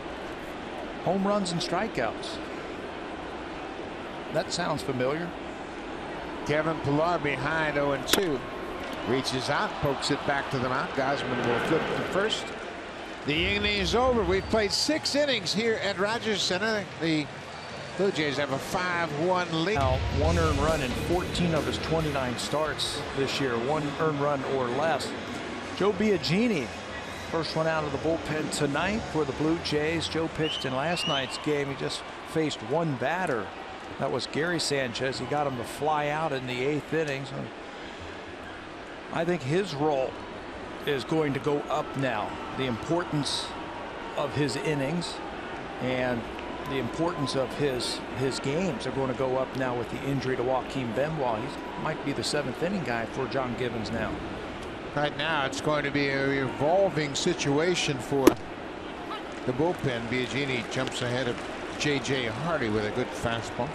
Home runs and strikeouts. That sounds familiar. Kevin Pillar behind 0-2. Reaches out, pokes it back to the mound. Gausman will flip to first. The inning is over. We've played 6 innings here at Rogers Center. The Blue Jays have a 5-1 lead. Now, 1 earned run in 14 of his 29 starts this year. 1 earned run or less. Joe Biagini, first one out of the bullpen tonight for the Blue Jays. Joe pitched in last night's game. He just faced one batter. That was Gary Sanchez. He got him to fly out in the 8th inning. So I think his role is going to go up now. The importance of his innings and the importance of his games are going to go up now with the injury to Joaquin Benoit. He might be the 7th inning guy for John Gibbons now. Right now, it's going to be an evolving situation for the bullpen. Biagini jumps ahead of J.J. Hardy with a good fastball.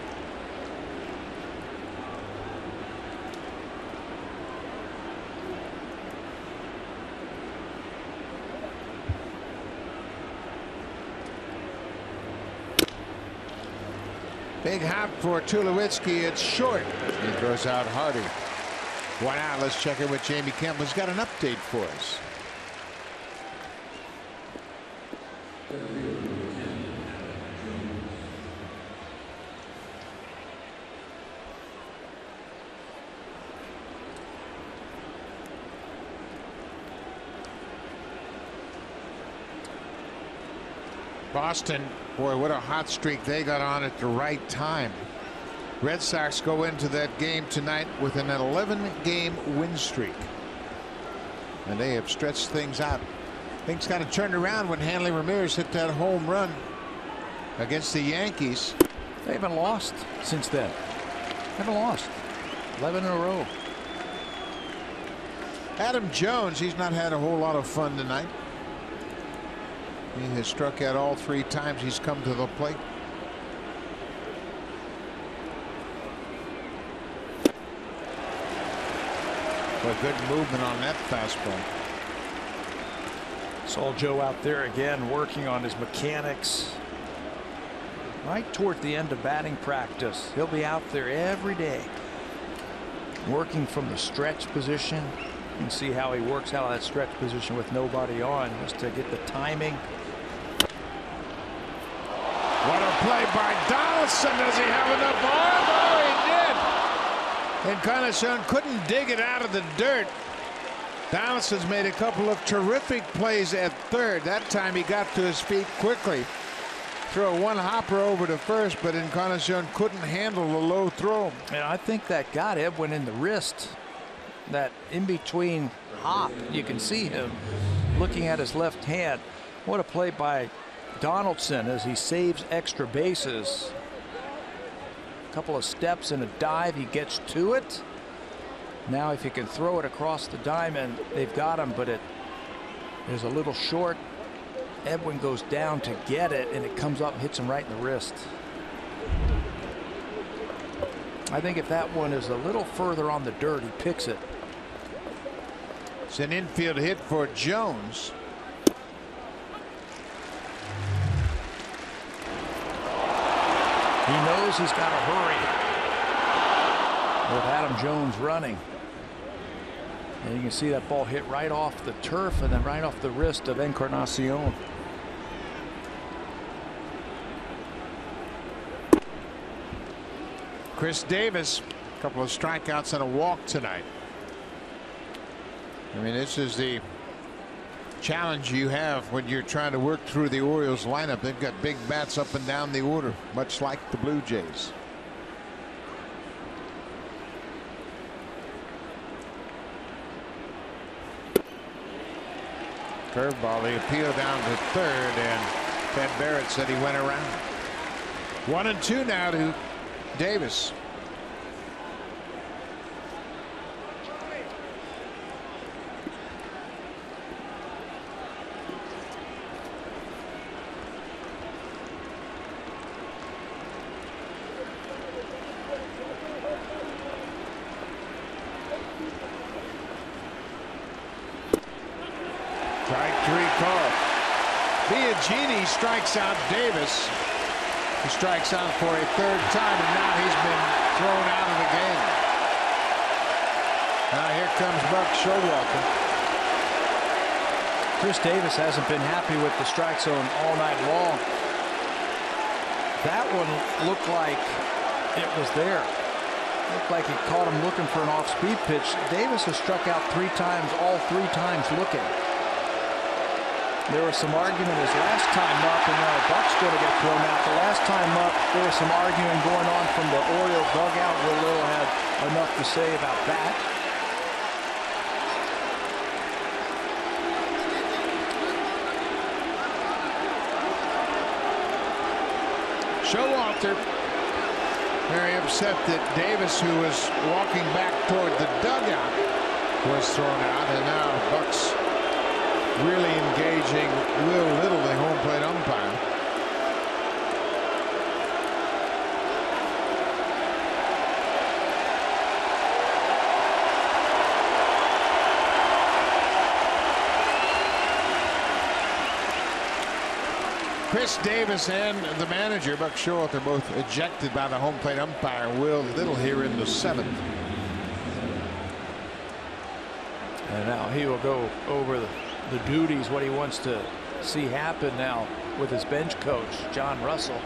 Big hop for Tulowitzki. It's short. He throws out Hardy. 1 out. Let's check in with Jamie Campbell. He's got an update for us. Boston, boy, what a hot streak they got on at the right time. Red Sox go into that game tonight with an 11-game win streak. And they have stretched things out. Things got to turn around when Hanley Ramirez hit that home run against the Yankees. They haven't lost since then. Haven't lost. 11 in a row. Adam Jones, he's not had a whole lot of fun tonight. He has struck out all 3 times he's come to the plate. A good movement on that fastball. Saw Joe out there again working on his mechanics. Right toward the end of batting practice. He'll be out there every day working from the stretch position. You can see how he works out of that stretch position with nobody on, just to get the timing. What a play by Donaldson. Does he have enough arm? Oh, he did. Encarnacion couldn't dig it out of the dirt. Donaldson's made a couple of terrific plays at third. That time he got to his feet quickly. throw one hopper over to first, but Encarnacion couldn't handle the low throw. And I think that got Edwin in the wrist. That in between hop, you can see him looking at his left hand. What a play by Donaldson as he saves extra bases. A couple of steps and a dive, he gets to it. Now if he can throw it across the diamond, they've got him, but it is a little short. Edwin goes down to get it, and it comes up and hits him right in the wrist. I think if that one is a little further on the dirt, he picks it. It's an infield hit for Jones. He knows he's got to hurry with Adam Jones running. And you can see that ball hit right off the turf and then right off the wrist of Encarnacion. Chris Davis, a couple of strikeouts and a walk tonight. I mean, this is the challenge you have when you're trying to work through the Orioles lineup. They've got big bats up and down the order, much like the Blue Jays. Curveball, the appeal down to third, and Ted Barrett said he went around. 1-2 now to Davis. Biagini strikes out Davis. He strikes out for a third time, and now he's been thrown out of the game. Now here comes Buck Showalter. Chris Davis hasn't been happy with the strike zone all night long. That one looked like it was there. Looked like he caught him looking for an off-speed pitch. Davis has struck out 3 times, all 3 times looking. There was some argument his last time up, and now Buck's going to get thrown out. The last time up, there was some arguing going on from the Oriole dugout. Will Little had enough to say about that. Showalter very upset that Davis, who was walking back toward the dugout, was thrown out, and now Buck's really engaging Will Little, the home plate umpire. Chris Davis and the manager, Buck Showalter, both ejected by the home plate umpire, Will Little, here in the 7th. And now he will go over the duties, what he wants to see happen now with his bench coach, John Russell.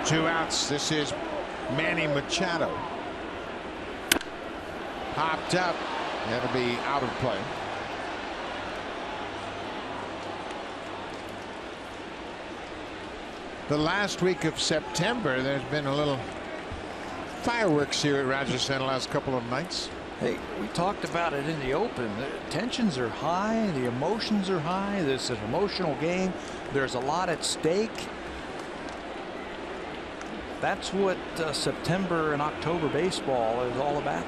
Two outs. This is Manny Machado. Popped up. That'll be out of play. The last week of September, there's been a little fireworks here at Rogers Center the last couple of nights. Hey, we talked about it in the open. The tensions are high. The emotions are high. This is an emotional game. There's a lot at stake. That's what September and October baseball is all about.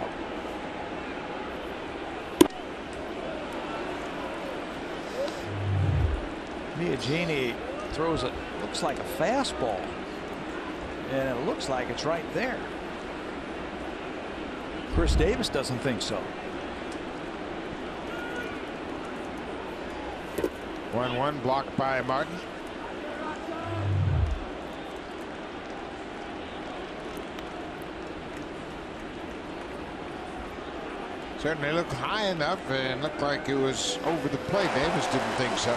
Biagini throws it, looks like a fastball, and it looks like it's right there. Chris Davis doesn't think so. 1-1 blocked by Martin. Certainly looked high enough and looked like it was over the plate. Davis didn't think so.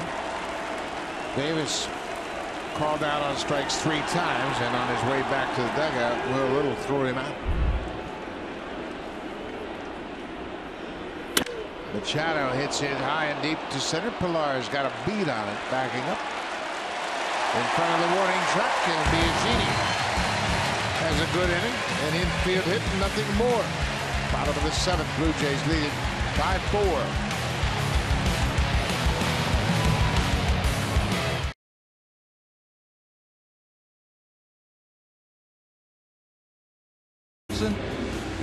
Davis called out on strikes 3 times, and on his way back to the dugout, Will Little threw him out. Machado hits it high and deep to center. Pilar's got a beat on it, backing up. In front of the warning track, and Biagini has a good inning. An infield hit, nothing more. Bottom of the 7th, Blue Jays lead it by 4.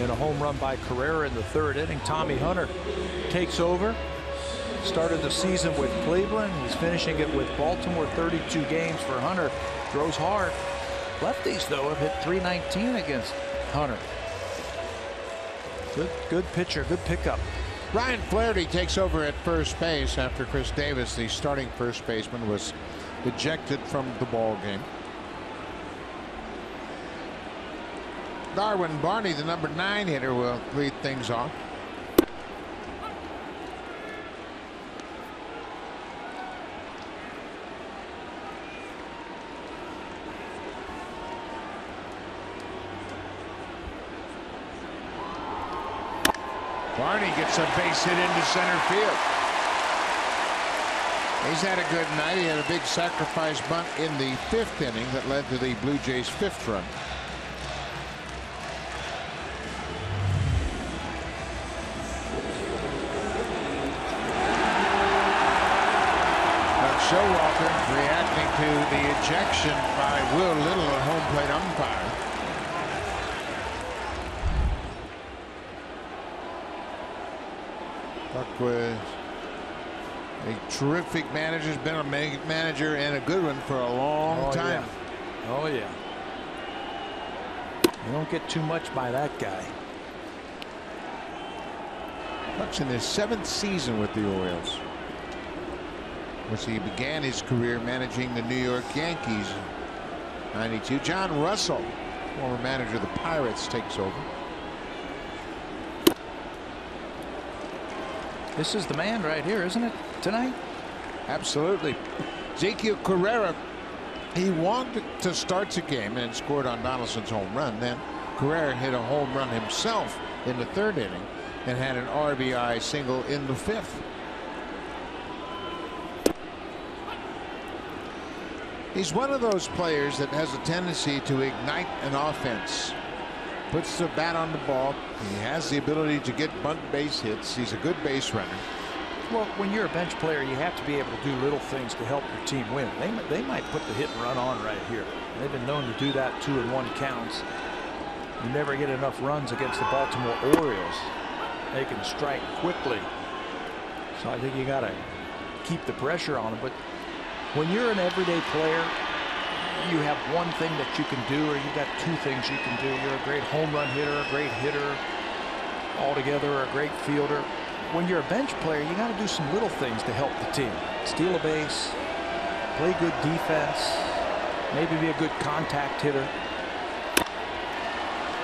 And a home run by Carrera in the 3rd inning. Tommy Hunter takes over. Started the season with Cleveland. He's finishing it with Baltimore. 32 games for Hunter. Throws hard. Lefties, though, have hit .319 against Hunter. Good pitcher. Good pickup. Ryan Flaherty takes over at first base after Chris Davis, the starting first baseman, was ejected from the ball game. Darwin Barney, the number 9 hitter, will lead things off. Barney gets a base hit into center field. He's had a good night. He had a big sacrifice bunt in the 5th inning that led to the Blue Jays' 5th run. Showalter reacting to the ejection by Will Little, a home plate umpire. Buck was a terrific manager. Has been a manager and a good one for a long time. Yeah. Oh yeah. You don't get too much by that guy. Buck's in his 7th season with the Orioles. He began his career managing the New York Yankees in '92. John Russell, former manager of the Pirates, takes over. This is the man right here, isn't it, tonight? Absolutely. Ezequiel Carrera, he wanted to start the game and scored on Donaldson's home run. Then Carrera hit a home run himself in the 3rd inning and had an RBI single in the 5th. He's one of those players that has a tendency to ignite an offense. Puts the bat on the ball. He has the ability to get bunt base hits. He's a good base runner. Well, when you're a bench player, you have to be able to do little things to help your team win. They might put the hit and run on right here. They've been known to do that 2-1 counts. You never get enough runs against the Baltimore Orioles. They can strike quickly. So I think you got to keep the pressure on them. But when you're an everyday player, you have one thing that you can do, or you got 2 things you can do. You're a great home run hitter, a great hitter altogether, a great fielder. When you're a bench player, you got to do some little things to help the team. Steal a base, play good defense, maybe be a good contact hitter.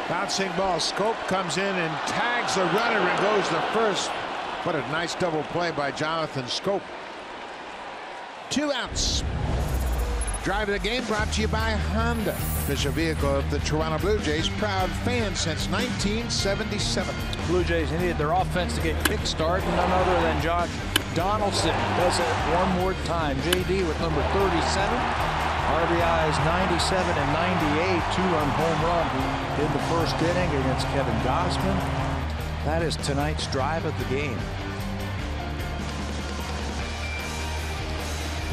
Bouncing ball. Scope comes in and tags the runner and goes to first. What a nice double play by Jonathan Scope. 2 outs. Drive of the game brought to you by Honda, official vehicle of the Toronto Blue Jays, proud fan since 1977. Blue Jays needed their offense to get kick-started, none other than Josh Donaldson does it one more time. JD with number 37, RBIs 97 and 98, 2-run home run in the 1st inning against Kevin Gausman. That is tonight's drive of the game.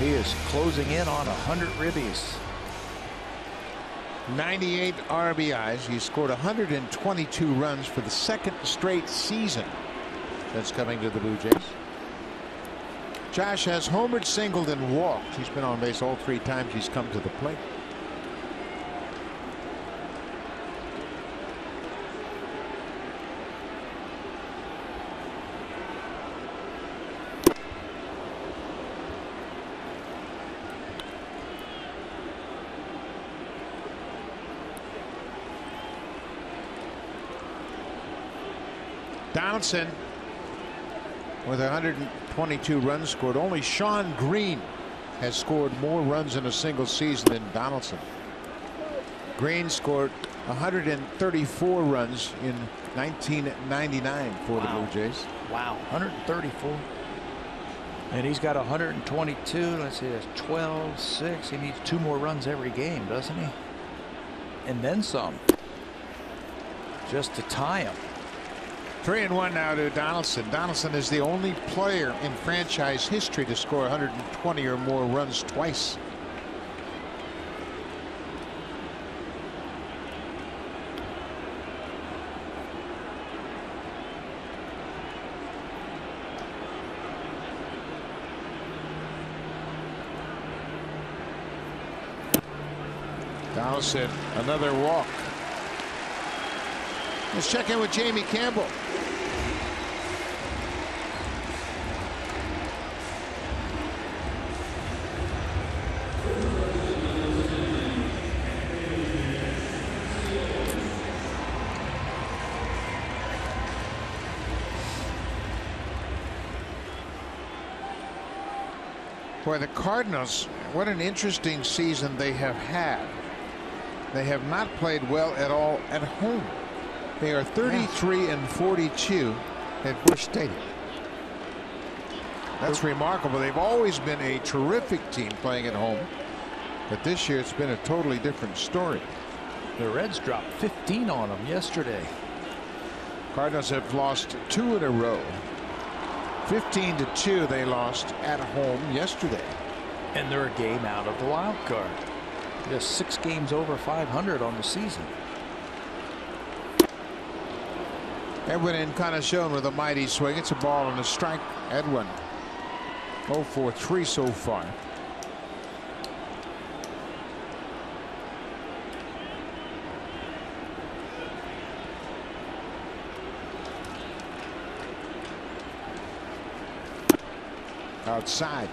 He is closing in on 100 ribbies. 98 RBIs. He scored 122 runs for the 2nd straight season since coming to the Blue Jays. Josh has homered, singled, and walked. He's been on base all 3 times he's come to the plate. Donaldson with 122 runs scored. Only Sean Green has scored more runs in a single season than Donaldson. Green scored 134 runs in 1999 for the Blue Jays. Wow, 134. And he's got 122. Let's see, that's 12, 6. He needs 2 more runs every game, doesn't he? And then some. Just to tie him. 3-1 now to Donaldson. Donaldson is the only player in franchise history to score 120 or more runs twice. Donaldson, another walk. Let's check in with Jamie Campbell. Boy, the Cardinals, what an interesting season they have had. They have not played well at all at home. They are 33-42 at Busch Stadium. That's remarkable. They've always been a terrific team playing at home, but this year it's been a totally different story. The Reds dropped 15 on them yesterday. Cardinals have lost 2 in a row. 15-2 they lost at home yesterday. And they're a game out of the wild card. Just 6 games over 500 on the season. Edwin Encarnacion with a mighty swing. It's a ball and a strike. Edwin 0 for 3 so far. Outside.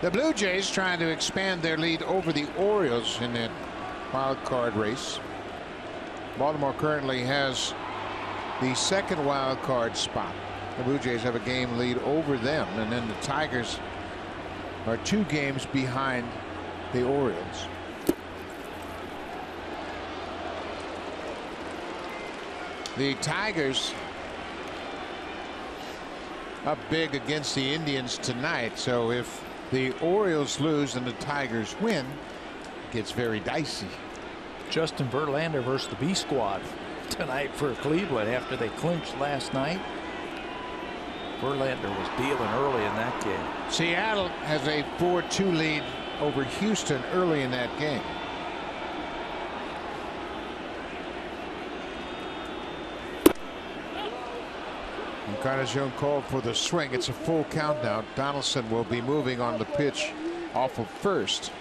The Blue Jays trying to expand their lead over the Orioles in that wild card race. Baltimore currently has the 2nd wild card spot. The Blue Jays have a game lead over them, and then the Tigers are 2 games behind the Orioles. The Tigers up big against the Indians tonight, so if the Orioles lose and the Tigers win, it gets very dicey. Justin Verlander versus the B squad tonight for Cleveland after they clinched last night. Verlander was dealing early in that game. Seattle has a 4-2 lead over Houston early in that game. Encarnacion called for the swing. It's a full count now. Donaldson will be moving on the pitch off of first.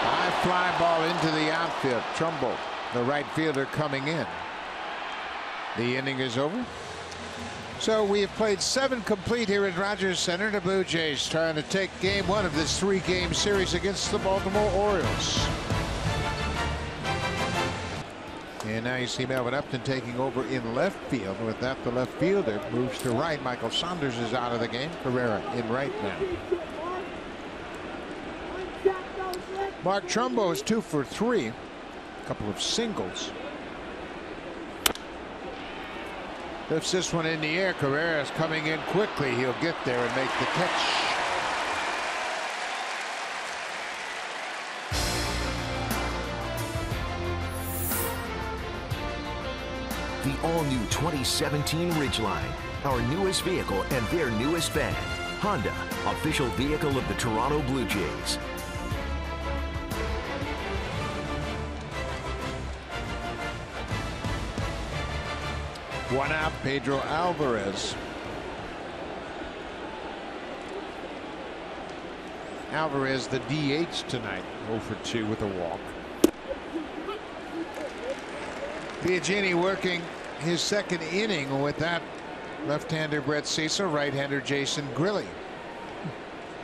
High fly ball into the outfield. Trumbo, the right fielder, coming in. The inning is over. So we have played 7 complete here at Rogers Center. The Blue Jays trying to take game 1 of this 3-game series against the Baltimore Orioles. And now you see Melvin Upton taking over in left field. With that, the left fielder moves to right. Michael Saunders is out of the game. Carrera in right now. Mark Trumbo is 2 for 3. A couple of singles. Lifts this one in the air. Carrera's coming in quickly. He'll get there and make the catch. The all-new 2017 Ridgeline, our newest vehicle and their newest fan. Honda, official vehicle of the Toronto Blue Jays. One out, Pedro Alvarez. Alvarez, the DH tonight, 0 for 2 with a walk. Biagini working his 2nd inning with that left-hander Brett Cecil, right-hander Jason Grilli.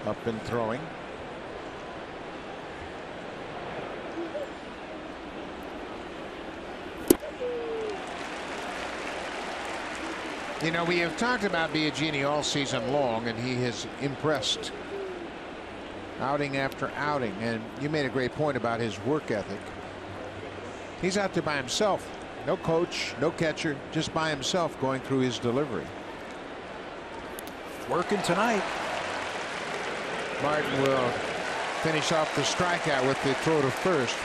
Up and throwing. You know, we have talked about Biagini all season long, and he has impressed outing after outing. And you made a great point about his work ethic. He's out there by himself. No coach, no catcher, just by himself going through his delivery. Working tonight. Martin will finish off the strikeout with the throw to first.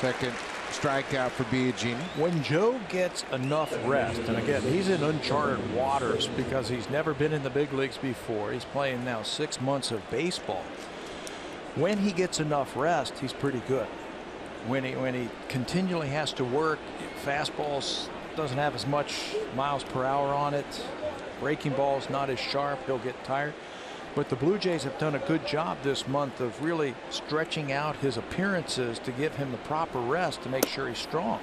Second strikeout for Biagini. When Joe gets enough rest, and again, he's in uncharted waters because he's never been in the big leagues before. He's playing now 6 months of baseball. When he gets enough rest, he's pretty good. When he continually has to work, fastballs doesn't have as much miles per hour on it. Breaking ball's not as sharp. He'll get tired. But the Blue Jays have done a good job this month of really stretching out his appearances to give him the proper rest to make sure he's strong.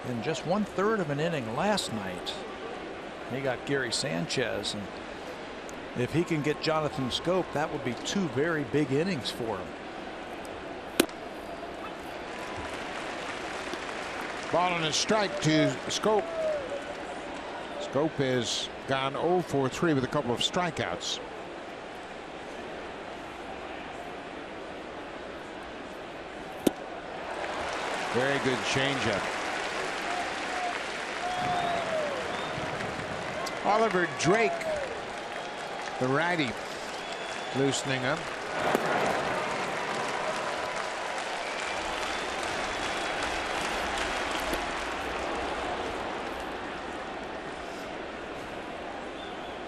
In just 1/3 of an inning last night, he got Gary Sanchez, and if he can get Jonathan Schoop, that would be 2 very big innings for him. Ball and a strike to Schoop. Schoop has gone 0 for 3 with a couple of strikeouts. Very good changeup. Oliver Drake, the righty, loosening up.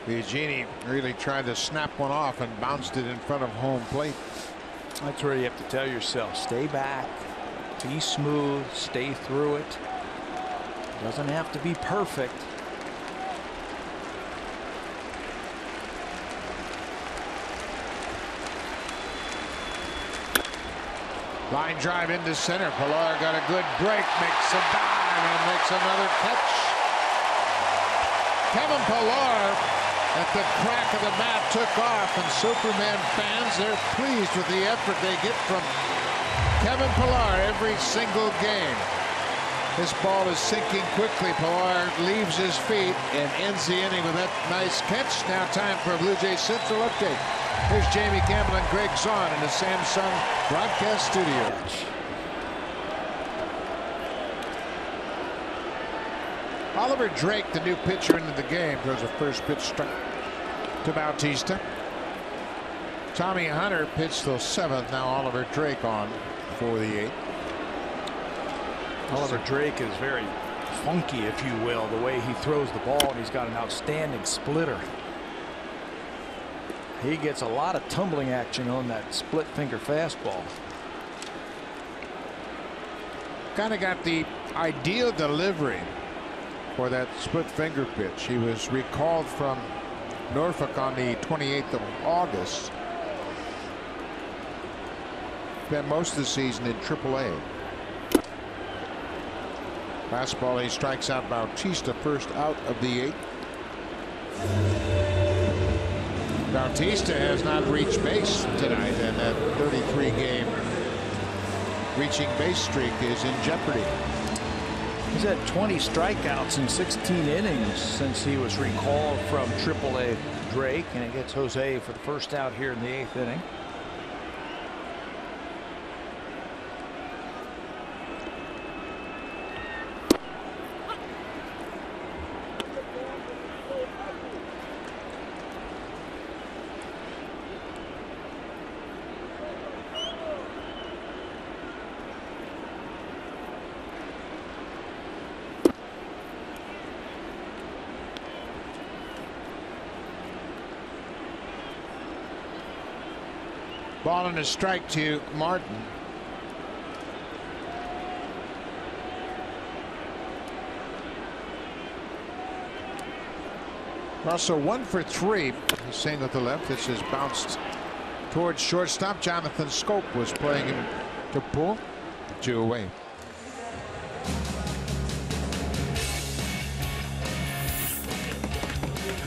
Biagini really tried to snap one off and bounced it in front of home plate. That's where you have to tell yourself, stay back, be smooth, stay through it. Doesn't have to be perfect. Line drive into center. Pilar got a good break, makes a dive, and makes another catch. Kevin Pilar at the crack of the mat took off, and Superman fans, they're pleased with the effort they get from Kevin Pilar every single game. This ball is sinking quickly. Pilar leaves his feet and ends the inning with that nice catch. Now time for a Blue Jays Central update. Here's Jamie Campbell and Greg Zahn in the Samsung broadcast studio. Oliver Drake, the new pitcher into the game, throws a first pitch strike to Bautista. Tommy Hunter pitched the 7th. Now Oliver Drake on for the 8th. Oliver Drake is very funky, if you will, the way he throws the ball, and he's got an outstanding splitter. He gets a lot of tumbling action on that split finger fastball. Kind of got the ideal delivery for that split finger pitch. He was recalled from Norfolk on the 28th of August. Spent most of the season in AAA. Fastball, he strikes out Bautista, first out of the 8th. Bautista has not reached base tonight, and that 33-game reaching base streak is in jeopardy. He's had 20 strikeouts in 16 innings since he was recalled from AAA. Drake, and it gets Jose for the first out here in the 8th inning. Ball and a strike to Martin. Russell 1 for 3. He's saying with the left. This is bounced towards shortstop. Jonathan Schoop was playing him to pull. 2 away.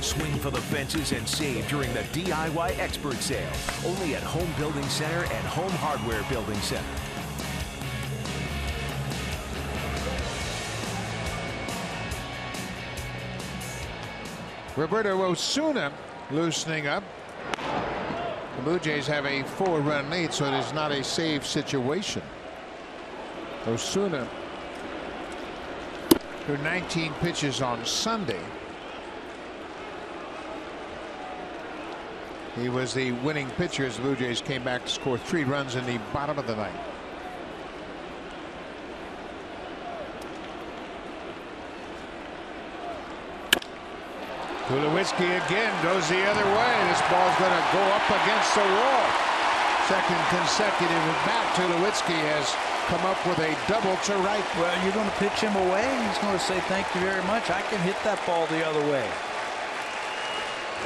Swing for the fences and save during the DIY Expert Sale. Only at Home Building Center and Home Hardware Building Center. Roberto Osuna loosening up. The Blue Jays have a 4-run lead, so it is not a save situation. Osuna, threw 19 pitches on Sunday. He was the winning pitcher as the Blue Jays came back to score 3 runs in the bottom of the ninth. Tulowitzki again goes the other way. This ball's going to go up against the wall. Second consecutive at bat. Tulowitzki has come up with a double to right. Well, you're going to pitch him away. He's going to say thank you very much. I can hit that ball the other way.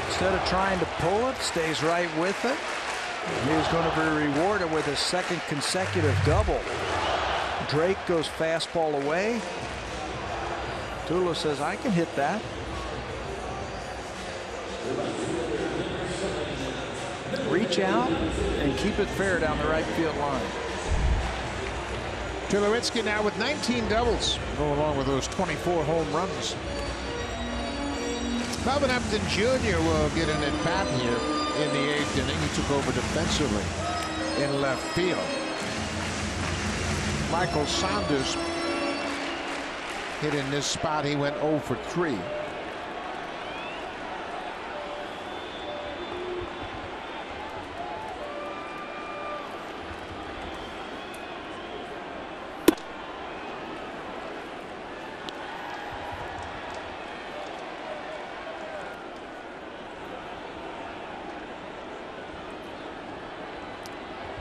Instead of trying to pull it, stays right with it. He's going to be rewarded with his second consecutive double. Drake goes fastball away. Tulo says, I can hit that. Reach out and keep it fair down the right field line. Tulowitzki now with 19 doubles, go along with those 24 home runs. Melvin Upton Jr. will get an at bat here in the 8th inning. He took over defensively in left field. Michael Saunders hit in this spot. He went 0 for 3.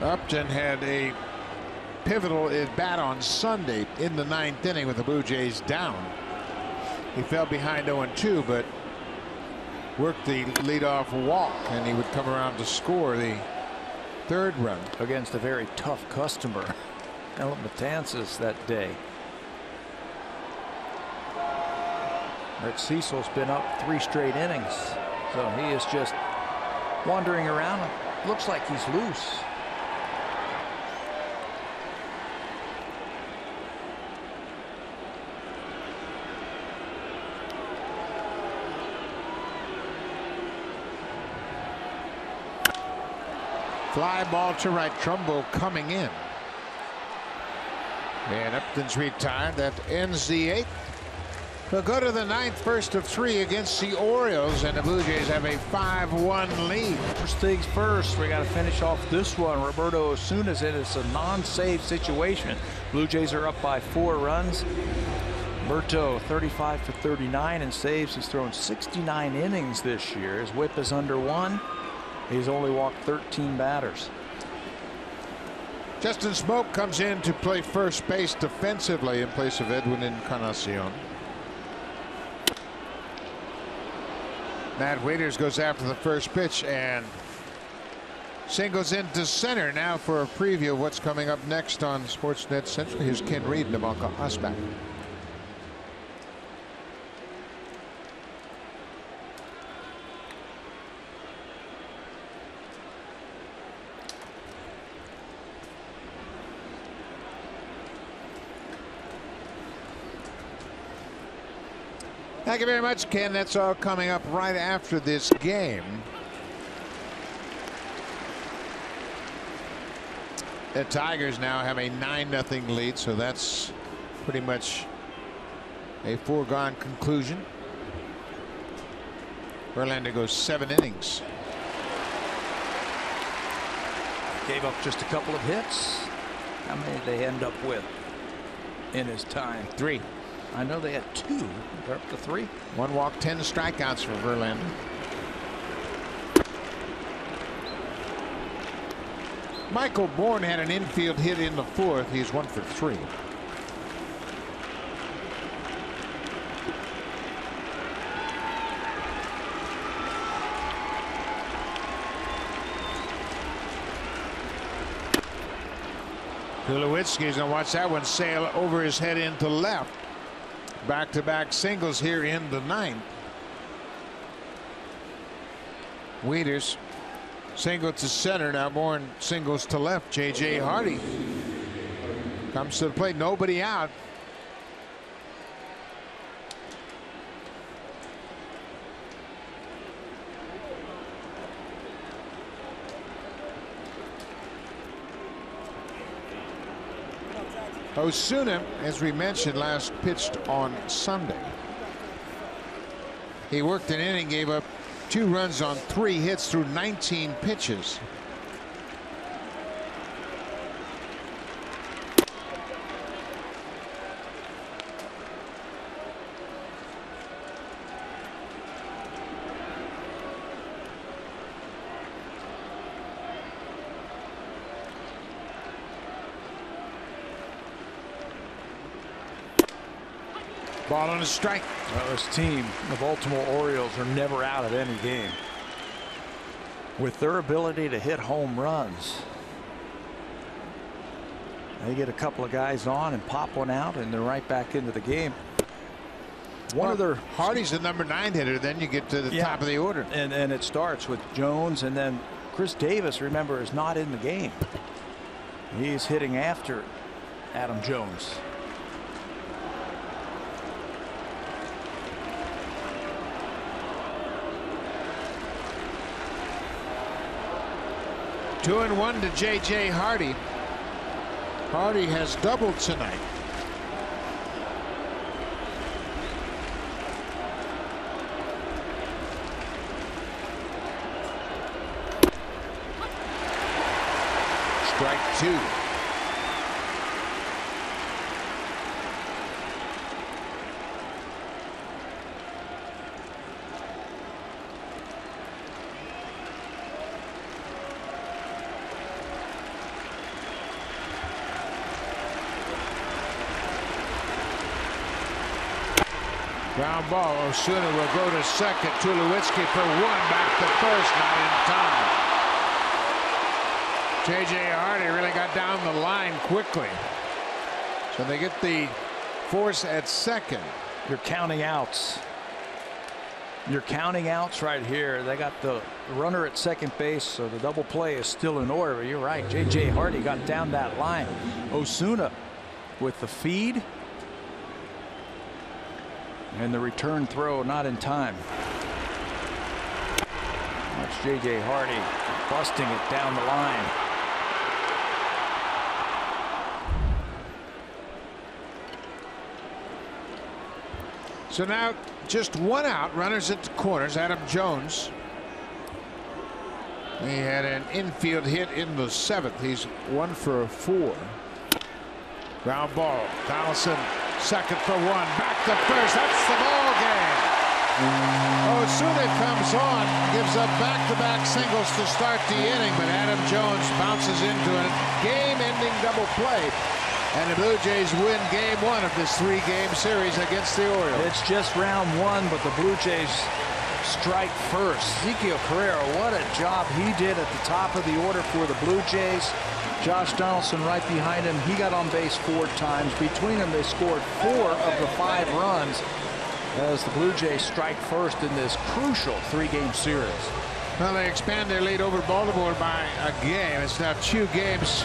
Upton had a pivotal at bat on Sunday in the 9th inning with the Blue Jays down. He fell behind 0-2, but worked the leadoff walk, and he would come around to score the 3rd run against a very tough customer, Ellen Matanzas, that day. Red Cecil's been up 3 straight innings, so he is just wandering around. Looks like he's loose. Fly ball to right. Trumbo coming in. And Upton's retired. That ends the 8th. We'll go to the 9th, first of 3 against the Orioles, and the Blue Jays have a 5-1 lead. First things first, we got to finish off this one. Roberto Osuna's in. It's a non-save situation. Blue Jays are up by 4 runs. Berto 35 for 39 in saves. He's thrown 69 innings this year. His whip is under 1. He's only walked 13 batters. Justin Smoke comes in to play first base defensively in place of Edwin Encarnacion. Matt Waiters goes after the first pitch and singles into center. Now for a preview of what's coming up next on Sportsnet Central. Here's Ken Reed and Ivanka Osback. Thank you very much, Ken. That's all coming up right after this game. The Tigers now have a 9-0 lead, so that's pretty much a foregone conclusion. Verlander goes 7 innings. Gave up just a couple of hits. How many did they end up with in his time? 3. I know they had 2. They're up to 3. 1 walk, 10 strikeouts for Verlander. Michael Bourne had an infield hit in the 4th. He's 1 for 3. Tulowitzki's going to watch that one sail over his head into left. Back-to-back singles here in the 9th. Wieters single to center. Now Bourne singles to left. J.J. Hardy comes to the plate. Nobody out. Osuna, as we mentioned, last pitched on Sunday. He worked an inning, gave up 2 runs on 3 hits through 19 pitches. Ball on a strike. Well, this team, the Baltimore Orioles, are never out of any game. With their ability to hit home runs, they get a couple of guys on and pop one out, and they're right back into the game. Hardy's the number 9 hitter. Then you get to the top of the order, and it starts with Jones, and then Chris Davis, remember, is not in the game. He's hitting after Adam Jones. Two and 1 to J.J. Hardy. Hardy has doubled tonight. Strike 2. Ground ball. Osuna will go to second. Tulowitzki for 1. Back to first. Not in time. J.J. Hardy really got down the line quickly. So they get the force at second. You're counting outs. You're counting outs right here. They got the runner at second base, so the double play is still in order. You're right. J.J. Hardy got down that line. Osuna with the feed. And the return throw not in time. That's J.J. Hardy busting it down the line. So now just 1 out. Runners at the corners. Adam Jones. He had an infield hit in the 7th. He's 1 for 4. Ground ball. Donaldson. Second for 1. Back to first. That's the ball game. Osuna comes on, gives up back-to-back singles to start the inning, but Adam Jones bounces into a game-ending double play, and the Blue Jays win game 1 of this 3-game series against the Orioles. It's just round 1, but the Blue Jays strike first. Ezekiel Carrera, what a job he did at the top of the order for the Blue Jays. Josh Donaldson right behind him. He got on base 4 times. Between them, they scored 4 of the 5 runs as the Blue Jays strike first in this crucial 3-game series. Well, they expand their lead over Baltimore by a game. It's now 2 games.